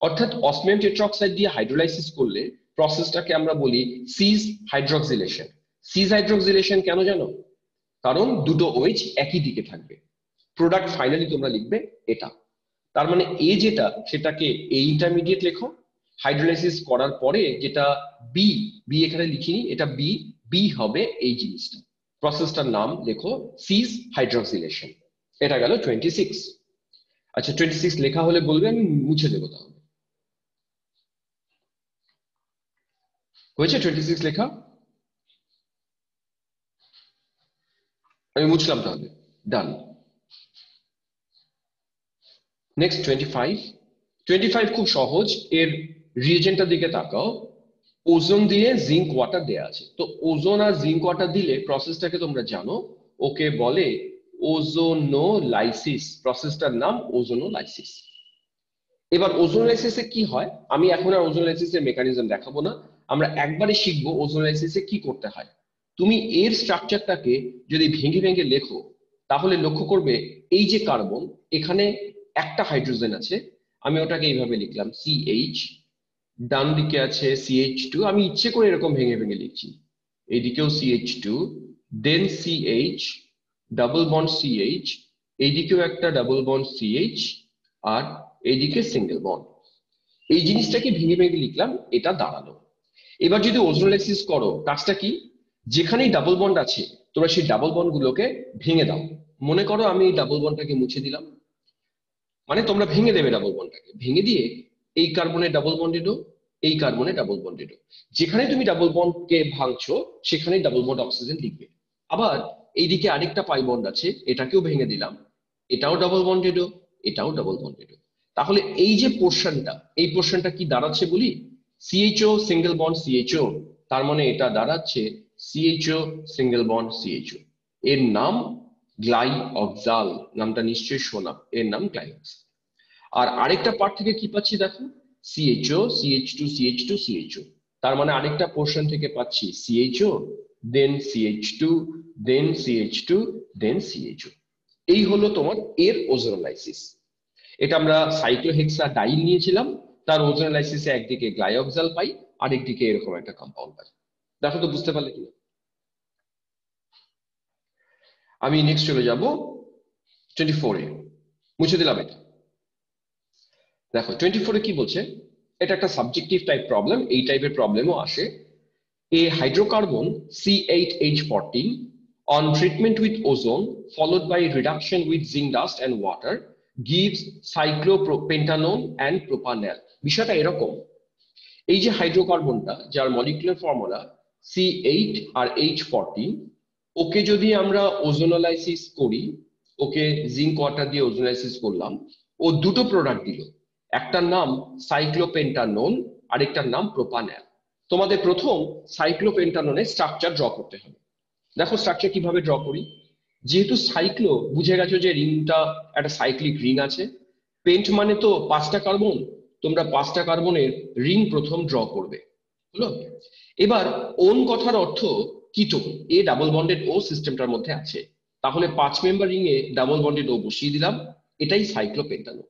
Speaker 1: অর্থাৎ অসমিয়াম টেট্রাঅক্সাইড দিয়ে হাইড্রোলাইসিস করলে প্রসেসটাকে আমরা বলি সিজ হাইড্রক্সিলেশন। সিজ হাইড্রক্সিলেশন কেন জানো? কারণ দুটো OH একই দিকে থাকবে। প্রোডাক্ট ফাইনালি তোমরা লিখবে এটা। তার মানে এ যেটা, সেটাকে এ ইন্টারমিডিয়েট লেখো, হাইড্রোলাইসিস করার পরে যেটা বি, বি এখানে লিখিনি, এটা বি, বি হবে এই জিনিসটা। প্রসেসটার নাম লেখো সিজ হাইড্রক্সিলেশন। এটা গেল 26। আচ্ছা 26 লেখা হলে বলবে, আমি মুছে দেবো। তাহলে হয়েছে 26 লেখা? আমি মুছলাম তাহলে, ডান। নেক্সট 25। 25 খুব সহজ, এর রিএজেন্টটার দিকে তাকাও। ওজোন দিয়ে জিঙ্ক ওয়াটার দেয়া আছে। তো ওজোন আর জিঙ্ক ওয়াটার দিলে প্রসেসটাকে তোমরা জানো, ওকে বলে ওজোনোলাইসিস। প্রসেসটার নাম ওজোনোলাইসিস। এবার ওজোনোলাইসিসে কি হয়, আমি এখন আর ওজোনোলাইসিসের মেকানিজম দেখাবো না, আমরা একবারে শিখবো ওজোনোলাইসিসে কি করতে হয়। তুমি এর স্ট্রাকচারটাকে যদি ভেঙে ভেঙে লেখো, তাহলে লক্ষ্য করবে এই যে কার্বন, এখানে একটা হাইড্রোজেন আছে, আমি ওটাকে এইভাবে লিখলাম CH, ডান দিকে আছে CH2, আমি ইচ্ছে করে এরকম ভেঙে ভেঙে লিখছি, এইদিকেও CH2, দেন CH, ডাবল বন্ড CH, এইদিকেও একটা ডাবল বন্ড CH, আর এইদিকে সিঙ্গেল বন্ড। এই জিনিসটাকে ভেঙে ভেঙে লিখলাম, এটা দাঁড়ালো। এবার যদি ওজোনোলাইসিস করো, কাজটা কি? যেখানেই ডাবল বন্ড আছে তোমরা সেই ডাবল বন্ড গুলোকে ভেঙে দাও। মনে করো আমি এই ডাবল বন্ডটাকে মুছে দিলাম, মানে তোমরা ভেঙে দেবে ডাবল বন্ডটাকে, ভেঙে দিয়ে এই কার্বনে ডাবল বন্ডেডও, এই কার্বনে ডাবল বন্ডেডও, যেখানে তুমি ডাবল বন্ডকে ভাঙছো সেখানেই ডাবল বন্ড অক্সিজেন লিখবে। আবার এইদিকে আরেকটা পাই বন্ড আছে, এটাকেও ভেঙে দিলাম, এটাও ডাবল বন্ডেডও, এটাও ডাবল বন্ডেডও। তাহলে এই যে পোর্শনটা, এই পোর্শনটা কি দাঁড়াচ্ছে বলি? CHO সিঙ্গেল বন্ড CHO, তার মানে এটা দাঁড়াচ্ছে CHO সিঙ্গেল বন্ড CHO। এর নাম গ্লাইঅক্সাল, নামটা নিশ্চয়ই শোনা, এর নাম গ্লাইঅক্সাল। আর আরেকটা পার্ট থেকে কি পাচ্ছি দেখো, CHO CH2 CH2 CHO, তার মানে আরেকটা পোর্শন থেকে পাচ্ছি CHO, দেন CH2, দেন CH2, দেন CHO। এই হলো তোমার এর ওজোনোলাইসিস। এটা আমরা সাইক্লোহেক্সাডাইন নিয়েছিলাম, তার ওজোনোলাইসিসে একদিকে গ্লাইঅক্সাল পাই, আরেকদিকে এরকম একটা কম্পাউন্ড পাই। দেখো তো বুঝতে পারলে কিনা? আমি নেক্সট চলে যাব 24-এ, মুছে দিলাম এটা। দেখো 24-এ কি বলছে, এটা একটা সাবজেক্টিভ টাইপ প্রবলেম, এই টাইপের প্রবলেমও আসে। A hydrocarbon C8H14 on treatment with ozone followed by reduction with zinc dust and water gives cyclopentanone and propanol। বিষয়টা এরকম, এই যে হাইড্রোকার্বনটা যার মলিকুলার ফর্মুলা C8 আর H14, ওকে যদি আমরা ওজোনোলাইসিস করি, ওকে জিঙ্ক ওয়াটার দিয়ে ওজোনোলাইসিস করলাম, ও দুটো প্রোডাক্ট দিল, একটার নাম সাইক্লোপেন্টানোন, আরেকটার নাম প্রোপানল। তোমাদের প্রথম সাইক্লোপেন্টানোনের স্ট্রাকচার ড্র করতে হবে। দেখো স্ট্রাকচার কিভাবে ড্র করি। যেহেতু সাইক্লো, বুঝে গেছো যে রিংটা একটা সাইক্লিক রিং আছে, পেন্ট মানে তো পাঁচটা কার্বন, তোমরা পাঁচটা কার্বনের রিং প্রথম ড্র করবে, হলো। এবার ওন কথার অর্থ কিটোন, এ ডাবল বন্ডেড ও সিস্টেমটার মধ্যে আছে, তাহলে 5 মেম্বার রিং এ ডাবল বন্ডেড ও বসিয়ে দিলাম, এটাই সাইক্লোপেন্টানোন।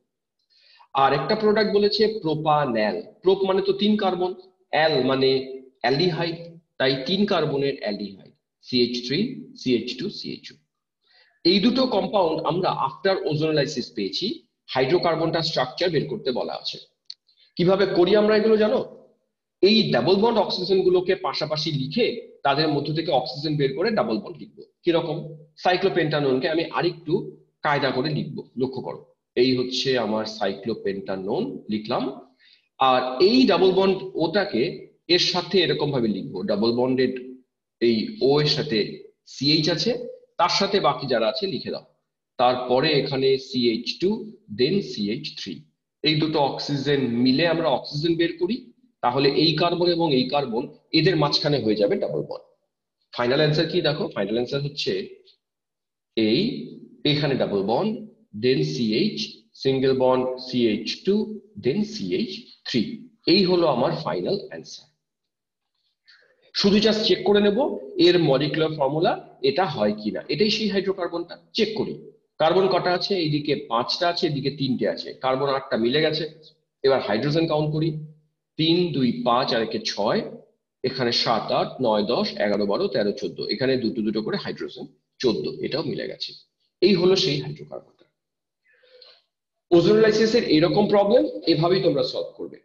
Speaker 1: আর একটা প্রোডাক্ট বলেছে প্রোপানল, প্রোপ মানে তো 3 কার্বন, অ্যাল মানে অ্যালডিহাইড, তাই 3 কার্বনের অ্যালডিহাইড CH3 CH2 CHO। এই দুটো কম্পাউন্ড আমরা আফটার ওজোনোলাইসিস পেয়েছি, হাইড্রোকার্বনটা স্ট্রাকচার বের করতে বলা আছে। কিভাবে করি আমরা এগুলো জানো? এই ডাবল বন্ড অক্সিজেন গুলোকে পাশাপাশি লিখে তাদের মধ্য থেকে অক্সিজেন বের করে ডাবল বন্ড লিখবো। কিরকম? সাইক্লোপেন্টানোনকে আমি আরেকটু কায়দা করে লিখবো, লক্ষ্য করো। এই হচ্ছে আমার সাইক্লোপেন্টানোন লিখলাম, আর এই ডাবল বন্ড ওটাকে এর সাথে এরকম ভাবে লিখবো, ডাবল বন্ডেড এই ও এর সাথে সিএইচ আছে, তার সাথে বাকি যারা আছে লিখে দাও। তারপরে এখানে CH2 দেন CH3, এই দুটো অক্সিজেন মিলে আমরা অক্সিজেন বের করি, তাহলে এই কার্বন এবং এই কার্বন এদের মাঝখানে হয়ে যাবে ডাবল বন্ড। ফাইনাল অ্যান্সার কি দেখো? ফাইনাল অ্যান্সার হচ্ছে এই, এখানে ডাবল বন্ড দেন CH, সিঙ্গেল বন্ড CH2 দেন CH3। এই হলো আমার ফাইনাল অ্যান্সার। শুধু জাস্ট চেক করে নেব এর মলিকুলার ফর্মুলা এটা হয় কিনা, এটাই সেই হাইড্রোকার্বনটা। চেক করি কার্বন কটা আছে, এইদিকে 5টা আছে, এদিকে 3টে আছে, কার্বন 8টা মিলে গেছে। এবার হাইড্রোজেন কাউন্ট করি, 3 2 5 আর একে 6, এখানে 7 8 9 10 11 12 13 14, এখানে দুটো দুটো করে হাইড্রোজেন 14, এটাও মিলে গেছে। এই হলো সেই হাইড্রোকার্বনটা। ওজোনোলাইসিসের এরকম প্রবলেম এভাবেই তোমরা সলভ করবে।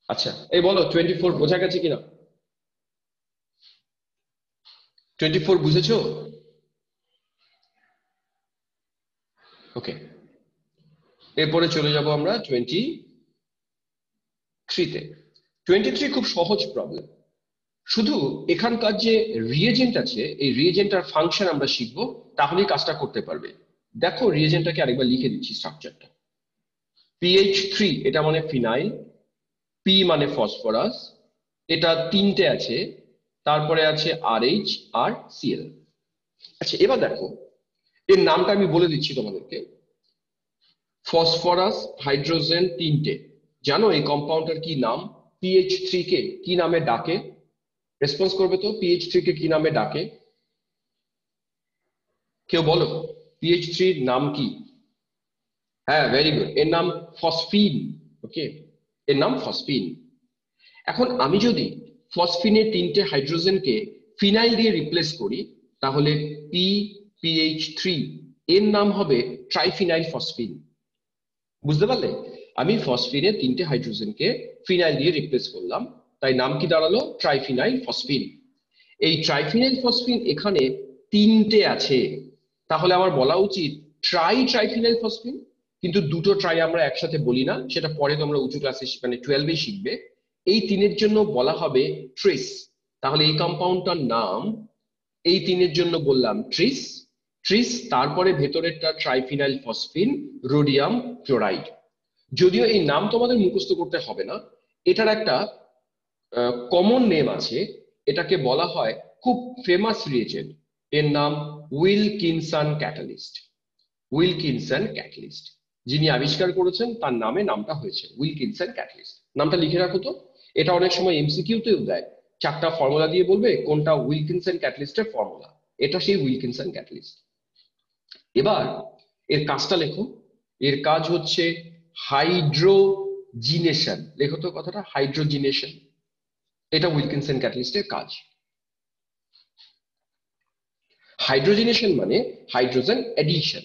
Speaker 1: আচ্ছা এই বলো 24 বোঝা গেছে কিনা? 24 বুঝেছো? ওকে, এরপরে চলে যাব আমরা 23-তে। 23 খুব সহজ প্রবলেম, শুধু এখানকার যে রিয়েজেন্ট আছে এই রিয়েজেন্টার ফাংশন আমরা শিখবো, তাহলেই কাজটা করতে পারবে। দেখো রিয়েজেন্টটাকে আরেকবার লিখে দিচ্ছি স্ট্রাকচারটা। PH3 এটা মানে ফিনাইল, P মানে ফসফরাস, এটা 3টে আছে, তারপরে আছে RH আর Cl। আচ্ছা এবার দেখো এর নামটা আমি বলে দিচ্ছি তোমাদেরকে। ফসফরাস হাইড্রোজেন 3টে, জানো এই কম্পাউন্ডটার কি নাম? PH3 কে কি নামে ডাকে? রেসপন্স করবে তো, PH3 কে কি নামে ডাকে? কেউ বলো PH3 এর নাম কি? হ্যাঁ ভেরি গুড, এর নাম ফসফিন। ওকে, এর নাম ফসফিন। এখন আমি যদি ফসফিনের 3টে হাইড্রোজেনকে ফিনাইল দিয়ে রিপ্লেস করি, তাহলে PPH3 এর নাম হবে ট্রাইফিনাইল ফসফিন। বুঝতে পারলে? আমি ফসফিনের 3টে হাইড্রোজেনকে ফিনাইল দিয়ে রিপ্লেস করলাম, তাই নাম কি দাঁড়ালো? ট্রাইফিনাইল ফসফিন। এই ট্রাইফিনাইল ফসফিন এখানে 3টে আছে, তাহলে আমার বলা উচিত ট্রাইফিনাইল ফসফিন। কিন্তু দুটো ট্রাই আমরা একসাথে বলি না, সেটা পরে তোমরা উঁচু ক্লাসে মানে 12-এ শিখবে। এই 3-এর জন্য বলা হবে ট্রিস। তাহলে এই কম্পাউন্ডটার নাম এই 3-এর জন্য বললাম ট্রিস। ট্রিস, তারপরে ভেতরেরটা ট্রাইফিনাইল ফসফিন, রোডিয়াম ক্লোরাইড। যদিও এই নাম তোমাদের মুখস্থ করতে হবে না, এটার একটা কমন নেম আছে, এটাকে বলা হয় খুব ফেমাস রিয়েজেন্ট, এর নাম উইলকিনসন ক্যাটালিস্ট। উইলকিনসন ক্যাটালিস্ট, যিনি আবিষ্কার করেছেন তার নামে নামটা হয়েছে উইলকিনসন ক্যাটালিস্ট। নামটা লিখে রাখো তো, এটা অনেক সময় এমসিকিউতেও দেয়, 4টা ফর্মুলা দিয়ে বলবে কোনটা উইলকিনসন ক্যাটালিস্টের ফর্মুলা, এটা সেই উইলকিনসন ক্যাটালিস্ট। এবার এর কাজটা লেখো, এর কাজ হচ্ছে হাইড্রোজিনেশন। লেখো তো কথাটা, হাইড্রোজিনেশন, এটা উইলকিনসন ক্যাটালিস্টের কাজ। হাইড্রোজিনেশন মানে হাইড্রোজেন এডিশন।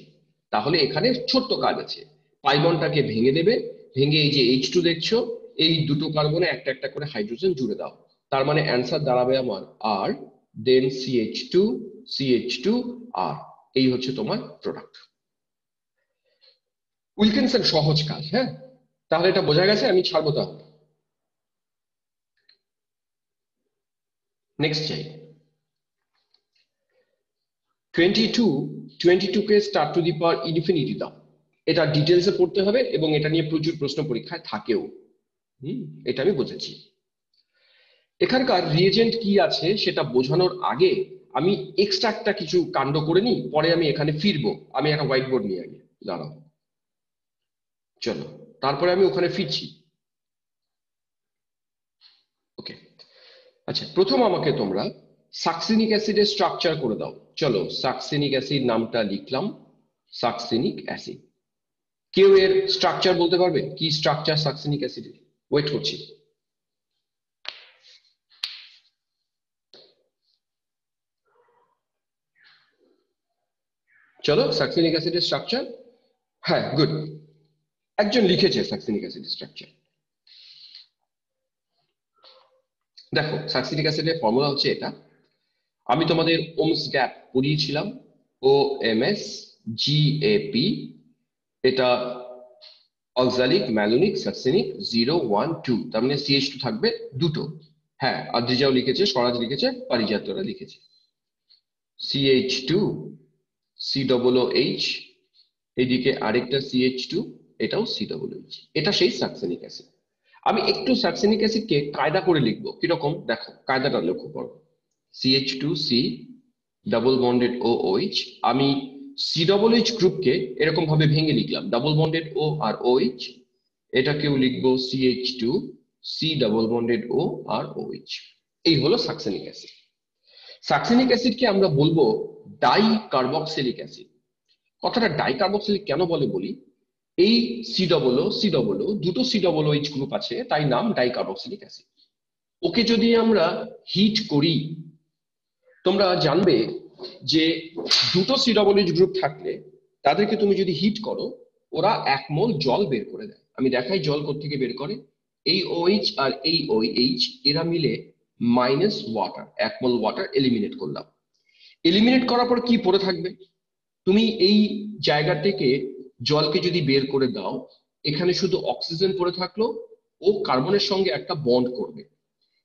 Speaker 1: তাহলে এখানে ছোট্ট কাজ আছে, পাই বন্ডটাকে ভেঙে দেবে, ভেঙে এই যে H2 দেখছো, এই দুটো কার্বনে একটা একটা করে হাইড্রোজেন জুড়ে দাও। তার মানে অ্যান্সার দাঁড়াবে আমার আর, দেন CH2 CH2 আর, এই হচ্ছে তোমার প্রোডাক্ট। উইলকিনসন সহজ কাজ। হ্যাঁ, তাহলে এটা বোঝা গেছে, আমি ছাড়বো তাহলে। নেক্সট চাই 22 কে star to the power infinity দাও। এটা ডিটেলসে পড়তে হবে এবং এটা নিয়ে প্রচুর প্রশ্ন পরীক্ষায় থাকেও। এটা আমি বুঝেছি। এখানকার রিয়েজেন্ট কি আছে সেটা বোঝানোর আগে আমি এক্সট্রা একটা কিছু কাণ্ড করে নিই, পরে আমি এখানে ফিরবো। আমি একটা হোয়াইট বোর্ড নিয়ে আগে দাঁড়াও, চলো, তারপরে আমি ওখানে ফিরছি। ওকে, আচ্ছা প্রথম আমাকে তোমরা সাকসিনিক অ্যাসিডের স্ট্রাকচার করে দাও। চলো, সাকসিনিক অ্যাসিড নামটা লিখলাম, সাকসিনিক অ্যাসিড। কেউ এর স্ট্রাকচার বলতে পারবে? কি স্ট্রাকচার সাকসিনিক অ্যাসিডের? ওয়েট করছি। চলো সাকসিনিক অ্যাসিডের স্ট্রাকচার। হ্যাঁ, গুড। একজন লিখেছে সাকসিনিক অ্যাসিডের স্ট্রাকচার। দেখো সাকসিনিক অ্যাসিডের ফর্মুলা হচ্ছে এটা। আমি তোমাদের ওমস গ্যাপ পড়িয়েছিলাম, ও এম এস GAP। এটা অক্সালিক ম্যালোনিক সাকসিনিক 0 1 2, তার মানে CH2 থাকবে দুটো। হ্যাঁ, আদ্রিজাও লিখেছে, স্বরাজ লিখেছে, পারিজাতরা লিখেছে। CH2 COOH, এদিকে আরেকটা CH2, এটাও COOH। এটা সেই সাকসিনিক অ্যাসিড। আমি একটু সাকসিনিক অ্যাসিডকে কায়দা করে লিখবো, কিরকম দেখো কায়দাটা লক্ষ্য করো। CH2C double bonded OH। আমি COOH গ্রুপকে এরকম ভাবে ভেঙে লিখলাম, ডাবল বন্ডেড O আর OH। এটাকেও লিখবো CH2C ডাবল বন্ডেড O আর OH। এই হলো সাকসিনিক অ্যাসিড। সাকসিনিক অ্যাসিডকে আমরা বলবো ডাই কার্বক্সিলিক অ্যাসিড। কথাটা ডাই কার্বক্সিলিক কেন বলে বলি, এই COO দুটো COOH গ্রুপ আছে, তাই নাম ডাই কার্বক্সিলিক অ্যাসিড। ওকে যদি আমরা হিট করি, তোমরা জানবে যে দুটো COOH গ্রুপ থাকলে তাদেরকে তুমি যদি হিট করো, ওরা 1 মোল জল বের করে দেয়। আমি দেখাই জল কোত্থেকে বের করে। এই OH আর এই OH এরা মিলে মাইনাস ওয়াটার, 1 মোল ওয়াটার এলিমিনেট করলাম। এলিমিনেট করার পর কি পড়ে থাকবে? তুমি এই জায়গা থেকে জলকে যদি বের করে দাও, এখানে শুধু অক্সিজেন পড়ে থাকলো, ও কার্বনের সঙ্গে একটা বন্ড করবে।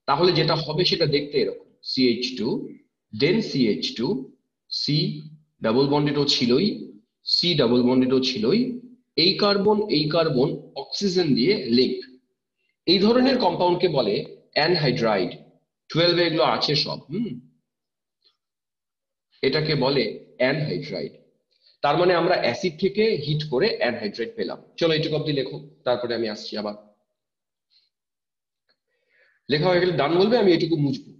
Speaker 1: তাহলে যেটা হবে সেটা দেখতে এরকম, CH2 দেন CH2, C ডাবল বন্ডেড ও ছিলই, C ডাবল বন্ডেড ও ছিলই, এই কার্বন অক্সিজেন দিয়ে লিঙ্ক। এই ধরনের কম্পাউন্ডকে বলে অ্যানহাইড্রাইড। 12 এগুলো আছে সব। এটাকে বলে অ্যানহাইড্রাইড। তার মানে আমরা অ্যাসিড থেকে হিট করে অ্যানহাইড্রাইড পেলাম। চলো এইটুকু অব্দি লেখো, তারপরে আমি আসছি আবার। লেখা হয়ে গেলে ডান বলবে, আমি এটুকু মুছবো।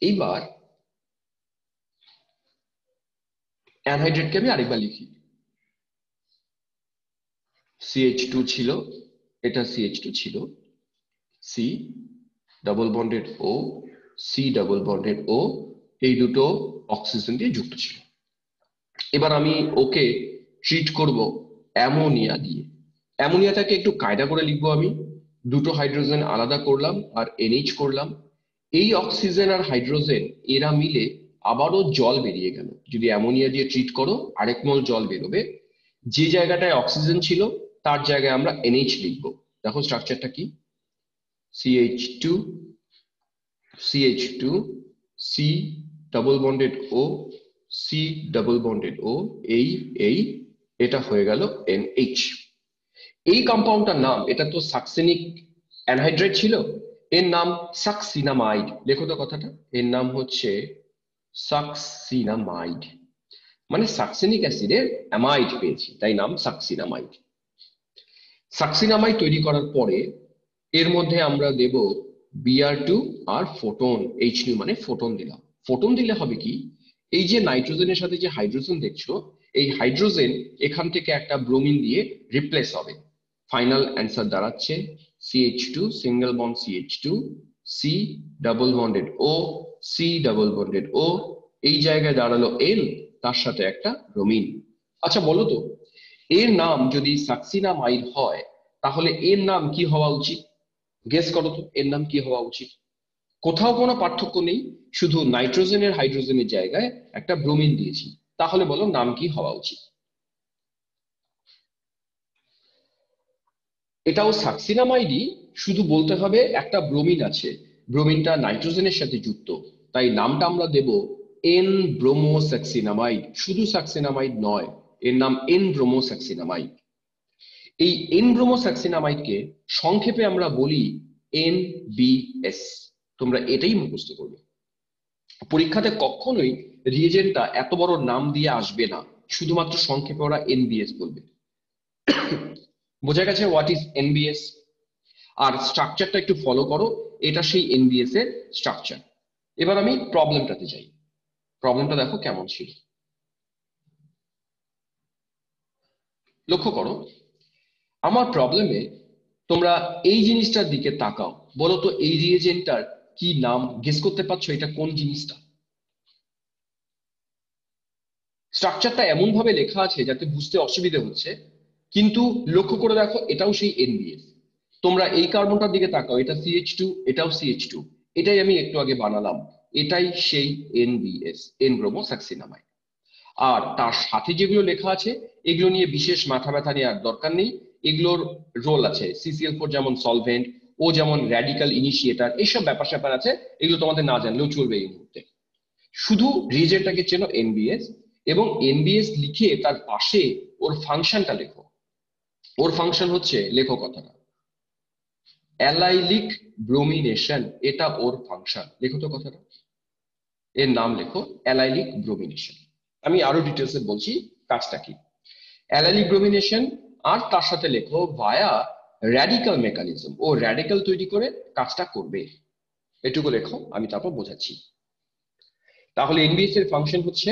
Speaker 1: এইবার অ্যানহাইড্রেটকে আমি আরেকবার লিখি। CH2 ছিল, এটা CH2 ছিল, C double bonded O, C double bonded O, এই দুটো অক্সিজেন দিয়ে যুক্ত ছিল। এবার আমি ওকে ট্রিট করব অ্যামোনিয়া দিয়ে। অ্যামোনিয়াটাকে একটু কায়দা করে লিখবো আমি। দুটো হাইড্রোজেন আলাদা করলাম আর NH করলাম। এই অক্সিজেন আর হাইড্রোজেন এরা মিলে আবারও জল বেরিয়ে গেল। যদি অ্যামোনিয়া দিয়ে ট্রিট করো, 1 মোল জল বেরোবে। যে জায়গাটায় অক্সিজেন ছিল তার জায়গায় আমরা NH লিখবো। দেখো স্ট্রাকচারটা কি, CH2 CH2, C double bonded O, C double bonded O, এই এটা হয়ে গেল NH। এই কম্পাউন্ডটার নাম, এটা তো সাকসিনিক অ্যানহাইড্রাইড ছিল, এর নাম সাকসিনামাইড। লেখো তো কথাটা, এর নাম হচ্ছে সাকসিনামাইড। মানে সাকসিনিক অ্যাসিডের অ্যামাইড পেয়েছি, তাই নাম সাকসিনামাইড। সাকসিনামাইড তৈরি করার পরে এর মধ্যে আমরা দেব Br2 আর ফোটন, H2 মানে ফোটন দিলাম। ফোটন দিলে হবে কি, এই যে নাইট্রোজেনের সাথে যে হাইড্রোজেন দেখছো, এই হাইড্রোজেন এখান থেকে একটা ব্রোমিন দিয়ে রিপ্লেস হবে। ফাইনাল অ্যান্সার দাঁড়াচ্ছে CH2 single bond CH2, C double bonded O, C double bonded O, এই জায়গায় দাঁড়ালো N, তার সাথে একটা ব্রোমিন। আচ্ছা বলো তো, এর নাম যদি সাকসিনামাইড হয়, তাহলে এর নাম কি হওয়া উচিত? গেস করো তো, এর নাম কি হওয়া উচিত? কোথাও কোনো পার্থক্য নেই, শুধু নাইট্রোজেনের হাইড্রোজেনের জায়গায় একটা ব্রোমিন দিয়েছি। তাহলে বলো নাম কি হওয়া উচিত? এটাও সাকসিনামাইডই, শুধু বলতে হবে একটা ব্রোমিন আছে, ব্রোমিনটা নাইট্রোজেনের সাথে যুক্ত, তাই নামটা আমরা দেব এন ব্রোমোসাক্সিনামাইড। শুধু সাকসিনামাইড নয়, এর নাম এন ব্রোমোসাক্সিনামাইড। এই এন ব্রোমোসাক্সিনামাইডকে সংক্ষেপে আমরা বলি NBS। তোমরা এটাই মুখস্থ করবে। পরীক্ষাতে কখনোই রিয়েজেন্টটা এত বড় নাম দিয়ে আসবে না, শুধুমাত্র সংক্ষেপে ওরা NBS বলবে। বোঝা গেছে হোয়াট ইজ NBS? আর স্ট্রাকচারটা একটু ফলো করো, এটা সেই NBS এর স্ট্রাকচার। এবার আমি প্রবলেমটাতে যাই। প্রবলেমটা দেখো কেমন ছিল, লক্ষ্য করো। আমার প্রবলেমে তোমরা এই জিনিসটার দিকে তাকাও, বলো তো এই রিয়েজেন্টটার কি নাম? গেস করতে পারছো এটা কোন জিনিসটা? স্ট্রাকচারটা এমন ভাবে লেখা আছে যাতে বুঝতে অসুবিধা হচ্ছে, কিন্তু লক্ষ্য করে দেখো এটাও সেই এনবিএস। তোমরা এই কার্বনটার দিকে তাকাও, এটা সিএইচ টু, এটাও সিএইচ টু, এটাই আমি একটু আগে বানালাম, এটাই সেই এনবিএস, এন ব্রোমো সাকসিনামাইড। আর তার সাথে যেগুলো লেখা আছে এগুলো নিয়ে বিশেষ মাথা ব্যথা নেওয়ার দরকার নেই। এগুলোর রোল আছে, CCl4 যেমন সলভেন্ট, ও যেমন র্যাডিক্যাল ইনিশিয়েটার, এইসব ব্যাপার স্যাপার আছে, এগুলো তোমাদের না জানলেও চলবে এই মুহূর্তে। শুধু রিজেন্টটাকে চেনো এনবিএস, এবং এনবিএস লিখে তার পাশে ওর ফাংশনটা লেখো। ওর ফাংশন হচ্ছে, লেখো কথাটা, অ্যালাইলিক ব্রোমিনেশন, এটা ওর ফাংশন। লেখো তো কথাটা, এর নাম লেখো অ্যালাইলিক ব্রোমিনেশন। আমি আরো ডিটেলসে বলছি কাজটা কি। অ্যালাইলিক ব্রোমিনেশন, আর তার সাথে লেখো ভায়া র্যাডিক্যাল মেকানিজম, ও র্যাডিক্যাল তৈরি করে কাজটা করবে, এটুকু লেখো, আমি তারপর বোঝাচ্ছি। তাহলে এনবিএস এর ফাংশন হচ্ছে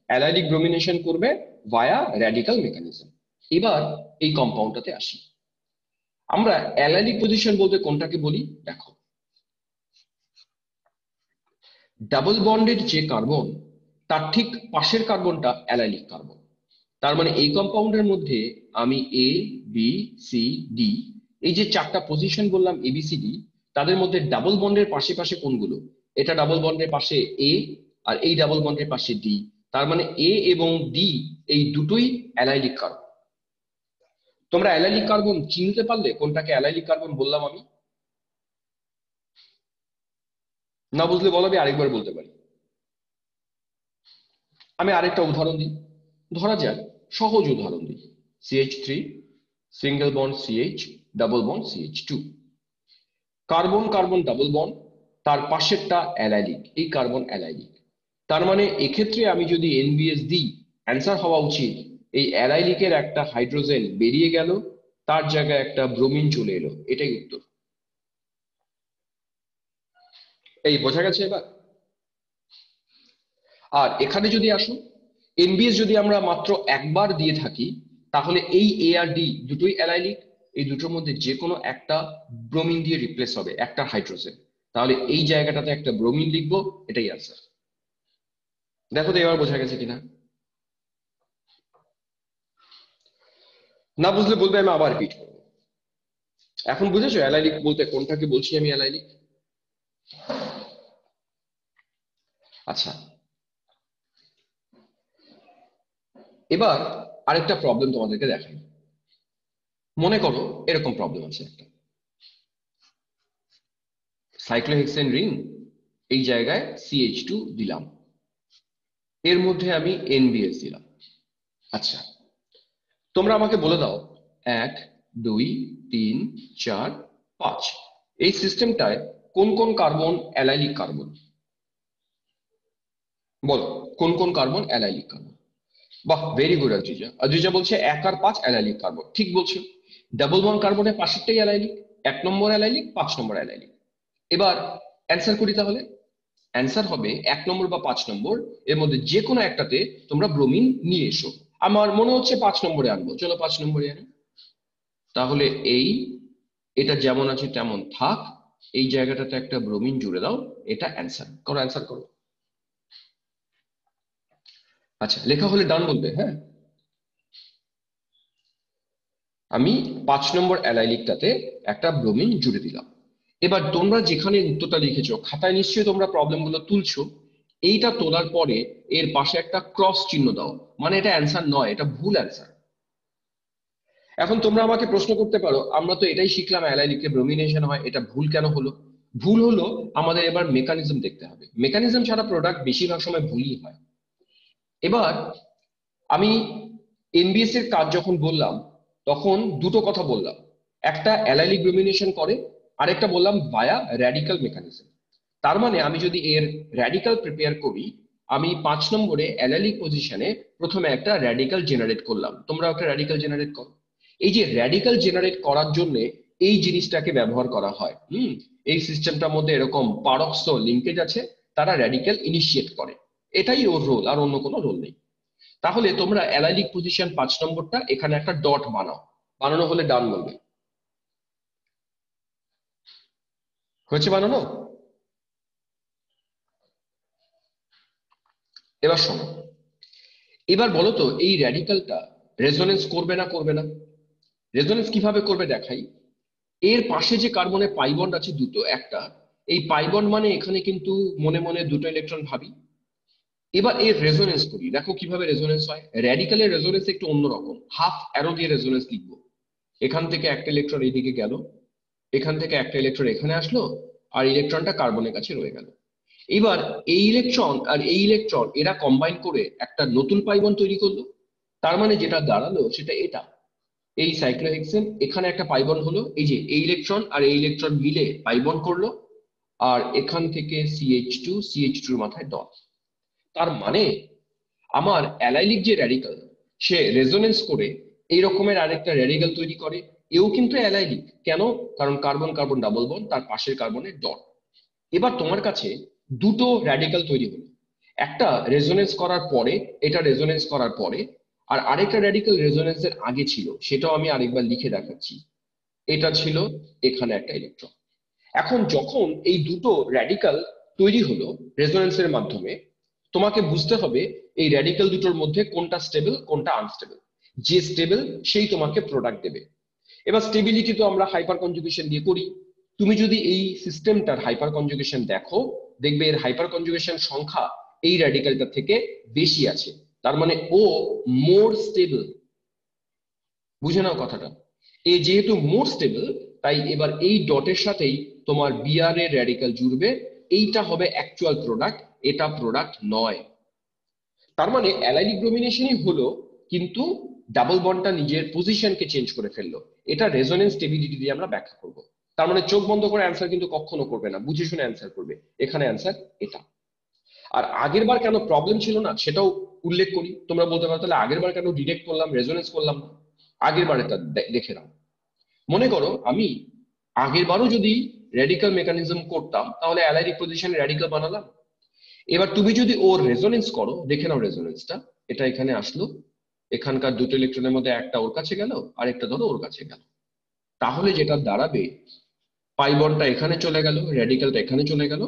Speaker 1: অ্যালাইলিক ব্রোমিনেশন করবে ভায়া র্যাডিক্যাল মেকানিজম। এবার এই কম্পাউন্ডটাতে আসি। আমরা অ্যালাইলিক পজিশন বলতে কোনটাকে বলি দেখো, ডাবল বন্ডেড যে কার্বন তার ঠিক পাশের কার্বনটা অ্যালাইলিক কার্বন। তার মানে এই কম্পাউন্ডের মধ্যে আমি এ, বি, সি, ডি, এই যে চারটা পজিশন বললাম ABCD, তাদের মধ্যে ডাবল বন্ডের পাশে পাশে কোনগুলো, এটা ডাবল বন্ডের পাশে এ, আর এই ডাবল বন্ডের পাশে ডি। তার মানে এ এবং ডি এই দুটোই অ্যালাইলিক কার্বন। তোমরা অ্যালাইলিক কার্বন চিনতে পারলে কোনটাকে অ্যালাইলিক কার্বন বললাম আমি? না বুঝলে বলো, আমি আরেকবার বলতে পারি। আমি আরেকটা উদাহরণ দিই, ধরা যাক, সহজ উদাহরণ দিই, CH3 single bond CH, double bond CH2, carbon carbon double bond, তার পাশেরটা অ্যালাইলিক, এই কার্বন অ্যালাইলিক। তার মানে এক্ষেত্রে আমি যদি এনবিএস দিই, অ্যান্সার হওয়া উচিত এই অ্যালাইলিকের একটা হাইড্রোজেন বেরিয়ে গেল, তার জায়গায় একটা ব্রোমিন চলে এলো, এটাই উত্তর। এই বোঝা গেছে এবার? আর এখানে যদি আসো, এনবিএস যদি আমরা মাত্র একবার দিয়ে থাকি, তাহলে এই এ আর ডি দুটোই অ্যালাইলিক, এই দুটোর মধ্যে যে কোনো একটা ব্রোমিন দিয়ে রিপ্লেস হবে, একটা হাইড্রোজেন। তাহলে এই জায়গাটাতে একটা ব্রোমিন লিখবো, এটাই আনসার। দেখো তো এবার বোঝা গেছে কিনা। না বুঝলে বলবে, আমি আবার রিপিট করবো। এখন বুঝেছো অ্যালাইলিক বলতে কোনটাকে বলছি আমি অ্যালাইলিক? আচ্ছা, এবার আরেকটা প্রবলেম তোমাদেরকে দেখাই। মনে করো এরকম প্রবলেম আছে একটা, সাইক্লোহেক্সেন রিং, এই জায়গায় CH2 দিলাম, এর মধ্যে আমি এনবিএস দিলাম। আচ্ছা, তোমরা আমাকে বলে দাও, 1 2 3 4 5, এই সিস্টেমটায় কোন কোন কার্বন অ্যালাইলিক কার্বন? বলো, কোন কোন কার্বন অ্যালাইলিক কার্বন? বাহ, ভেরি গুড অদ্রিজা। অদ্রিজা বলছে 1 আর 5 অ্যালাইলিক কার্বন, ঠিক বলছো। ডাবল বন্ড কার্বনের পাশেরটাই অ্যালাইলিক, 1 নম্বর অ্যালাইলিক, 5 নম্বর অ্যালাইলিক। এবার অ্যান্সার করি তাহলে। অ্যান্সার হবে 1 নম্বর বা 5 নম্বর, এর মধ্যে যে কোনো একটাতে তোমরা ব্রোমিন নিয়ে এসো। আমার মনে হচ্ছে 5 নম্বরে আনবো, চলো 5 নম্বরে আনি। তাহলে এই, এটা যেমন আছে তেমন থাক, এই জায়গাটাতে একটা ব্রোমিন জুড়ে দাও, এটা অ্যান্সার করো, অ্যান্সার করো। আচ্ছা, লেখা হলে ডান বলবে, হ্যাঁ। আমি 5 নম্বর অ্যালাইলিকটাতে একটা ব্রোমিন জুড়ে দিলাম। এবার তোমরা যেখানে উত্তরটা লিখেছো খাতায় নিশ্চয়ই তোমরা প্রবলেমগুলো তুলছো, এইটা তোলার পরে এর পাশে একটা ক্রস চিহ্ন দাও, মানে এটা অ্যান্সার নয়, এটা ভুল অ্যান্সার। এখন তোমরা আমাকে প্রশ্ন করতে পারো, আমরা তো এটাই শিখলাম অ্যালাইলিকে ব্রোমিনেশন হয়, এটা ভুল কেন হলো? ভুল হলো, আমাদের এবার মেকানিজম দেখতে হবে। মেকানিজম ছাড়া প্রোডাক্ট বেশিরভাগ সময় ভুলই হয়। এবার আমি এনবিএস এর কাজ যখন বললাম, তখন দুটো কথা বললাম, একটা অ্যালাইলিক ব্রোমিনেশন করে, আরেকটা বললাম ভায়া র্যাডিক্যাল মেকানিজম। তার মানে আমি যদি এর র্যাডিক্যাল প্রিপেয়ার করি, আমি 5 নম্বরে অ্যালাইলিক পজিশনে প্রথমে একটা র্যাডিক্যাল জেনারেট করলাম, তোমরা একটা র্যাডিক্যাল জেনারেট করো। এই যে র্যাডিক্যাল জেনারেট করার জন্য এই জিনিসটাকে ব্যবহার করা হয়, এই সিস্টেমটার মধ্যে এরকম পারক্স লিঙ্কেজ আছে, তারা র্যাডিক্যাল ইনিশিয়েট করে, এটাই ওর রোল, আর অন্য কোনো রোল নেই। তাহলে তোমরা অ্যালাইলিক পজিশন 5 নম্বরটা এখানে একটা ডট বানাও, বানানো হলে ডান বলবে। হয়েছে বানানো? এবার শোনো, এবার বলো তো এই র্যাডিক্যালটা রেজোনেন্স করবে না করবে না? রেজোনেন্স কিভাবে করবে দেখাই। এর পাশে যে কার্বনের পাই বন্ড আছে দুটো, একটা, এই পাই বন্ড মানে এখানে কিন্তু মনে মনে দুটো ইলেকট্রন ভাবি। এবার এর রেজোনেন্স করি, দেখো কিভাবে রেজোনেন্স হয়। র্যাডিক্যালের রেজোনেন্স একটু অন্যরকম, হাফ অ্যারো দিয়ে রেজোনেন্স লিখবো। এখান থেকে একটা ইলেকট্রন এইদিকে গেল, এখান থেকে একটা ইলেকট্রন এখানে আসলো, আর ইলেকট্রনটা কার্বনের কাছে রয়ে গেল। এবার এই ইলেকট্রন আর এই ইলেকট্রন এরা কম্বাইন করে একটা নতুন পাই বন্ড তৈরি করলো। তার মানে যেটা দাঁড়ালো সেটা এটা, এই সাইক্লোহেক্সেন এখানে একটা পাই বন্ড হলো, এই যে এই ইলেকট্রন আর এই ইলেকট্রন মিলে পাই বন্ড করলো, আর এখান থেকে CH2 এর মাথায় ডট। তার মানে আমার অ্যালাইলিক যে র্যাডিক্যাল, সে রেজোনেন্স করে এই রকমের আরেকটা র্যাডিক্যাল তৈরি করে। এও কিন্তু অ্যালাইলিক, কেন? কারণ কার্বন কার্বন ডাবল বন্ড, তার পাশের কার্বনের ডট। এবার তোমার কাছে দুটো র্যাডিক্যাল তৈরি হলো, একটা রেজোনেন্স করার পরে, এটা রেজোনেন্স করার পরে, আর আরেকটা র্যাডিক্যাল রেজোনেন্সের আগে ছিল, সেটাও আমি আরেকবার লিখে দেখাচ্ছি। এটা ছিল এখানে একটা ইলেকট্রন। এখন যখন এই দুটো র্যাডিক্যাল তৈরি হলো রেজোনেন্সের মাধ্যমে, তোমাকে বুঝতে হবে এই র্যাডিক্যাল দুটোর মধ্যে কোনটা স্টেবল কোনটা আনস্টেবল। যে স্টেবল সেই তোমাকে প্রোডাক্ট দেবে। এবার স্টেবিলিটি তো আমরা হাইপার কনজুগেশন দিয়ে করি। তুমি যদি এই সিস্টেমটার হাইপার কনজুগেশন দেখো, দেখবে এর হাইপার কনজুগেশন সংখ্যা এই র্যাডিক্যালটা থেকে বেশি আছে। তার মানে ও মোর স্টেবল। বুঝে নাও কথাটা। এ যেহেতু মোর স্টেবল, তাই এবার এই ডটের সাথেই তোমার বিআর এর র্যাডিক্যাল জুড়বে। এইটা হবে অ্যাকচুয়াল প্রোডাক্ট, এটা প্রোডাক্ট নয়। তার মানে অ্যালাইলিক ব্রোমিনেশনই হলো, কিন্তু ডাবল বন্ডটা নিজের পজিশনকে চেঞ্জ করে ফেললো। এটা রেজোনেন্স স্টেবিলিটি দিয়ে আমরা ব্যাখ্যা করব। তার মানে চোখ বন্ধ করে অ্যান্সার কিন্তু কখনো করবে না, বুঝে শুনে অ্যান্সার করবে। এখানে অ্যান্সার এটা। আর আগের বার কেন প্রবলেম ছিল না সেটাও উল্লেখ করি। তোমরা বলতে পারো তাহলে আগের বার কেন ডিরেক্ট করলাম, রেজোনেন্স করলাম না? আগের বার এটা দেখে নাও। মনে করো আমি আগের বারও যদি রেডিক্যাল মেকানিজম করতাম, তাহলে অ্যালাইলিক পজিশনে রেডিক্যাল বানালাম। এবার তুমি যদি ওর রেজোনেন্স করো, দেখে নাও রেজোনেন্সটা। এটা এখানে আসলো, এখানকার দুটো ইলেকট্রনের মধ্যে একটা ওর কাছে গেল, আর একটা ধরো ওর কাছে গেল। তাহলে যেটা দাঁড়াবে, পাই বন্ডটা এখানে চলে গেল, রেডিক্যালটা এখানে চলে গেল,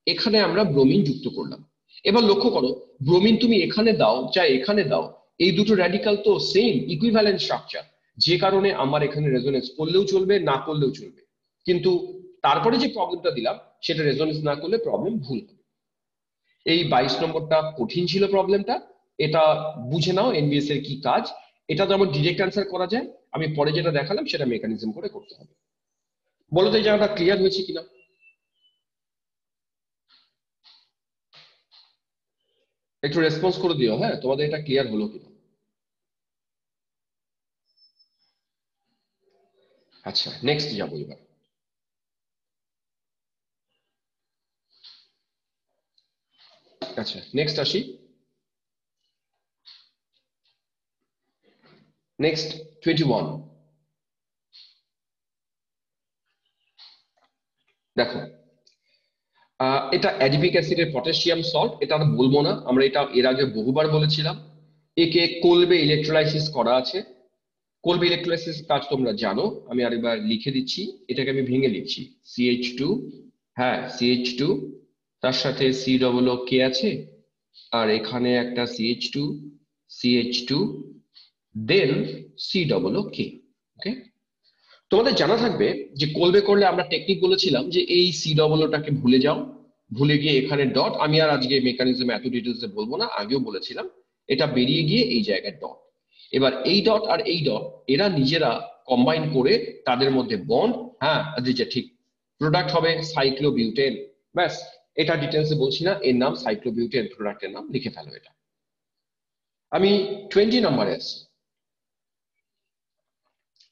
Speaker 1: এখানে আমরা ব্রোমিন যুক্ত করলাম। এবার লক্ষ্য করো, ব্রোমিন তুমি এখানে দাও চাই এখানে দাও, এই দুটো র্যাডিক্যাল তো সেম ইকুইভ্যালেন্ট স্ট্রাকচার, যে কারণে আমার এখানে রেজোনেন্স করলেও চলবে না করলেও চলবে। কিন্তু তারপরে যে প্রবলেমটা দিলাম, সেটা রেজোনেন্স না করলে প্রবলেম ভুল হবে। এই 22 নম্বরটা কঠিন ছিল প্রবলেমটা। এটা বুঝে নাও এনবিএস এর কি কাজ। এটা যেমন ডিরেক্ট অ্যান্সার করা যায়, আমি পরে যেটা দেখালাম সেটা মেকানিজম করে করতে হবে। বলো তো এই জায়গাটা ক্লিয়ার হয়েছে কিনা? একটু রেসপন্স করে দিও, হ্যাঁ, তোমাদের এটা ক্লিয়ার হলো কিনা। আচ্ছা, নেক্সট যাবো এবার। আচ্ছা, নেক্সট আসি। নেক্সট 21। দেখো, এটা অ্যাডিপিক অ্যাসিডের পটাশিয়াম সল্ট। এটা আর বলবো না, আমরা এটা এর আগে বহুবার বলেছিলাম। একে কোলবে ইলেকট্রোলাইসিস করা আছে। কোলবে ইলেকট্রোলাইসিস কাজ তোমরা জানো, আমি আরেকবার লিখে দিচ্ছি। এটাকে আমি ভেঙে লিখছি। CH2, হ্যাঁ CH2, তার সাথে COO আছে, আর এখানে একটা CH2, দেন COO। ওকে, তোমাদের জানা থাকবে যে কোলবে করলে আমরা টেকনিক বলেছিলাম যে এই COOটাকে ভুলে যাও, ভুলে গিয়ে এখানে ডট। আমি আর আজকে মেকানিজম এত ডিটেলসে বলবো না, আগেও বলেছিলাম। এটা বেরিয়ে গিয়ে এই জায়গায় ডট। এবার এই ডট আর এই ডট এরা নিজেরা কম্বাইন করে তাদের মধ্যে বন্ড, হ্যাঁ আদিত্য ঠিক, প্রোডাক্ট হবে সাইক্লোবিউটেন। ব্যাস, এটা ডিটেলসে বলছি না, এর নাম সাইক্লোবিউটেন, প্রোডাক্টের নাম, লিখে ফেলো এটা। আমি 20 নম্বরে আছি।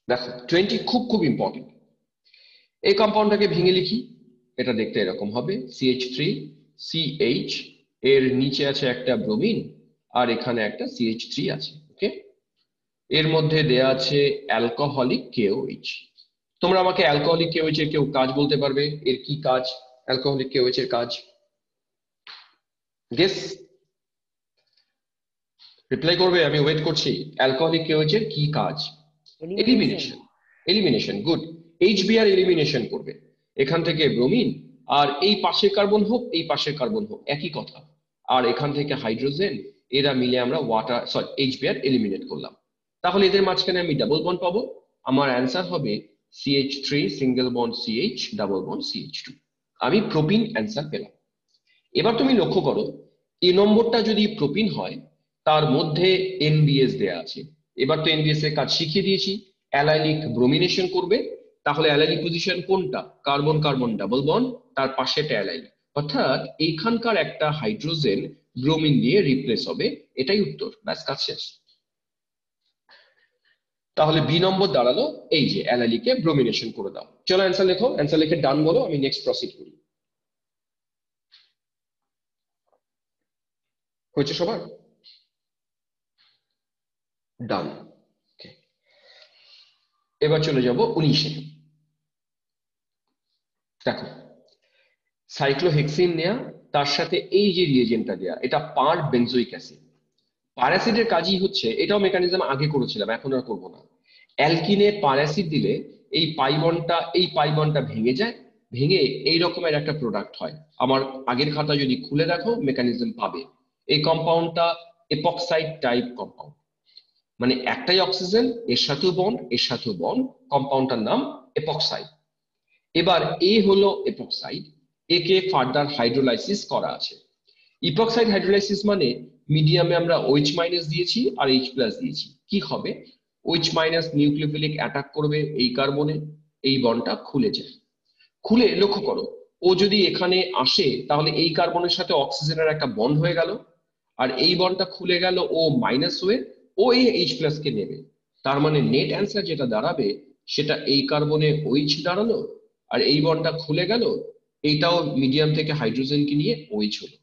Speaker 1: দেখো 20 খুব খুব ইম্পর্টেন্ট। এই কম্পাউন্ডটাকে ভেঙে লিখি। এটা দেখতে এরকম হবে, CH3CH, এর নিচে আছে একটা ব্রোমিন, আর এখানে একটা CH3 আছে। ওকে, এর মধ্যে দেয়া আছে অ্যালকোহলিক KOH। তোমরা আমাকে অ্যালকোহলিক KOH এর কেউ কাজ বলতে পারবে? এর কি কাজ অ্যালকোহলিক KOH এর কাজ? গেস, রিপ্লাই করবে, আমি ওয়েট করছি। অ্যালকোহলিক KOH এর কি কাজ?
Speaker 2: Elimination.
Speaker 1: Elimination. Elimination, good. HBr elimination করবে এখান থেকে ব্রোমিন, আর এই পাশের কার্বন হোক এই পাশের কার্বন হোক একই কথা। আর এখান থেকে হাইড্রোজেন, এরা মিলে আমরা water sorry H pair eliminate করলাম। তাহলে এদের মাঝখানে আমি ডাবল বন্ড পাবো। আমার অ্যান্সার হবে CH3 single bond CH double bond CH2। আমি প্রোপিন অ্যান্সার পেলাম। এবার তুমি লক্ষ্য করো, এই নম্বরটা যদি প্রোপিন হয় তার মধ্যে NBS দেয়া আছে। এবার তো NBS এর কাজ শিখিয়ে দিয়েছি, অ্যালাইলিক ব্রোমিনেশন করবে। তাহলে অ্যালাইলিক পজিশন কোনটা? কার্বন কার্বন ডাবল বন্ড, তার পাশেটা অ্যালাইলিক, অর্থাৎ এইখানকার একটা হাইড্রোজেন ব্রোমিন দিয়ে রিপ্লেস হবে। এটাই উত্তর, ব্যাস কাজ শেষ। তাহলে বি নম্বর দাঁড়ালো এই যে অ্যালাইলিকে ব্রোমিনেশন করে দাও। চলো অ্যান্সার লেখো, অ্যান্সার লিখে ডান বলো, আমি নেক্সট প্রসিড করি। হয়েছে সবার? ডান। এবার চলে যাব 19-এ। দেখো, সাইক্লোহেক্সিন নেয়া, তার সাথে এই যে রিয়েজেন্টটা দেয়া, এটা পার বেনজোইক অ্যাসিড। পার অ্যাসিডের কাজই হচ্ছে, এটাও মেকানিজম আগে করেছিলাম, এখন আর করবো না। অ্যালকিনে পার অ্যাসিড দিলে এই পাই বন্ডটা ভেঙে যায়, ভেঙে এই রকমের একটা প্রোডাক্ট হয়। আমার আগের খাতা যদি খুলে দেখো মেকানিজম পাবে। এই কম্পাউন্ডটা এপক্সাইড টাইপ কম্পাউন্ড, মানে একটাই অক্সিজেন, এর সাথেও বন্ড, এর সাথেও বন্ড, কম্পাউন্ডটার নাম এপক্সাইড। এবার এ হলো এপক্সাইড, একে ফার্দার হাইড্রোলাইসিস করা আছে। ইপক্সাইড হাইড্রোলাইসিস মানে মিডিয়ামে আমরা OH মাইনাস দিয়েছি আর H প্লাস দিয়েছি, কি হবে? OH মাইনাস নিউক্লিওফিলিক অ্যাটাক করবে এই কার্বনে, এই বন্ডটা খুলে যায়। খুলে লক্ষ্য করো, ও যদি এখানে আসে তাহলে এই কার্বনের সাথে অক্সিজেনের একটা বন্ড হয়ে গেল, আর এই বন্ডটা খুলে গেল ও মাইনাস হয়ে, ও এই H প্লাস কে নেবে। তার মানে নেট অ্যান্সার যেটা দাঁড়াবে সেটা এই কার্বনে OH দাঁড়ালো, আর এই বন্ডটা খুলে গেল, এইটাও মিডিয়াম থেকে হাইড্রোজেনকে নিয়ে OH হলো।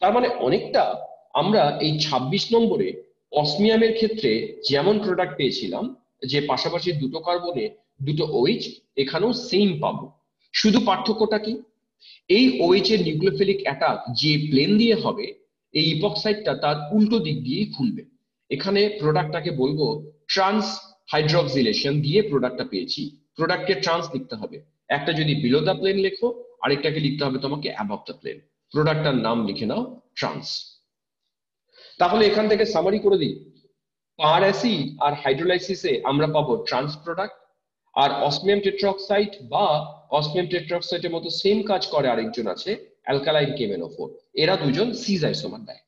Speaker 1: তার মানে অনেকটা আমরা এই 26 নম্বরে অসমিয়ামের ক্ষেত্রে যেমন প্রোডাক্ট পেয়েছিলাম, যে পাশাপাশি দুটো কার্বনে দুটো OH, এখানেও সেম পাবো। শুধু পার্থক্যটা কি? এই OH এর নিউক্লিওফিলিক অ্যাটাক যে প্লেন দিয়ে হবে, এই ইপক্সাইডটা তার উল্টো দিক দিয়েই খুলবে। এখানে প্রোডাক্টটাকে বলবো ট্রান্স হাইড্রক্সিলেশন দিয়ে প্রোডাক্টটা পেয়েছি। প্রোডাক্টকে ট্রান্স লিখতে হবে, একটা যদি বিলো দা প্লেন লেখো, আরেকটাকে লিখতে হবে তোমাকে অ্যাবভ দা প্লেন। প্রোডাক্টটার নাম লিখে নাও ট্রান্স। তাহলে এখান থেকে সামারি করে দিই, পার অ্যাসিড আর হাইড্রোলাইসিসে আমরা পাবো ট্রান্স প্রোডাক্ট, আর অসমিয়াম টেট্রাঅক্সাইড বা অসমিয়াম টেট্রাঅক্সাইডের মতো সেম কাজ করে আরেকজন আছে, অ্যালকালাইন KMnO4, এরা দুজন সিজ আইসোমার দেয়।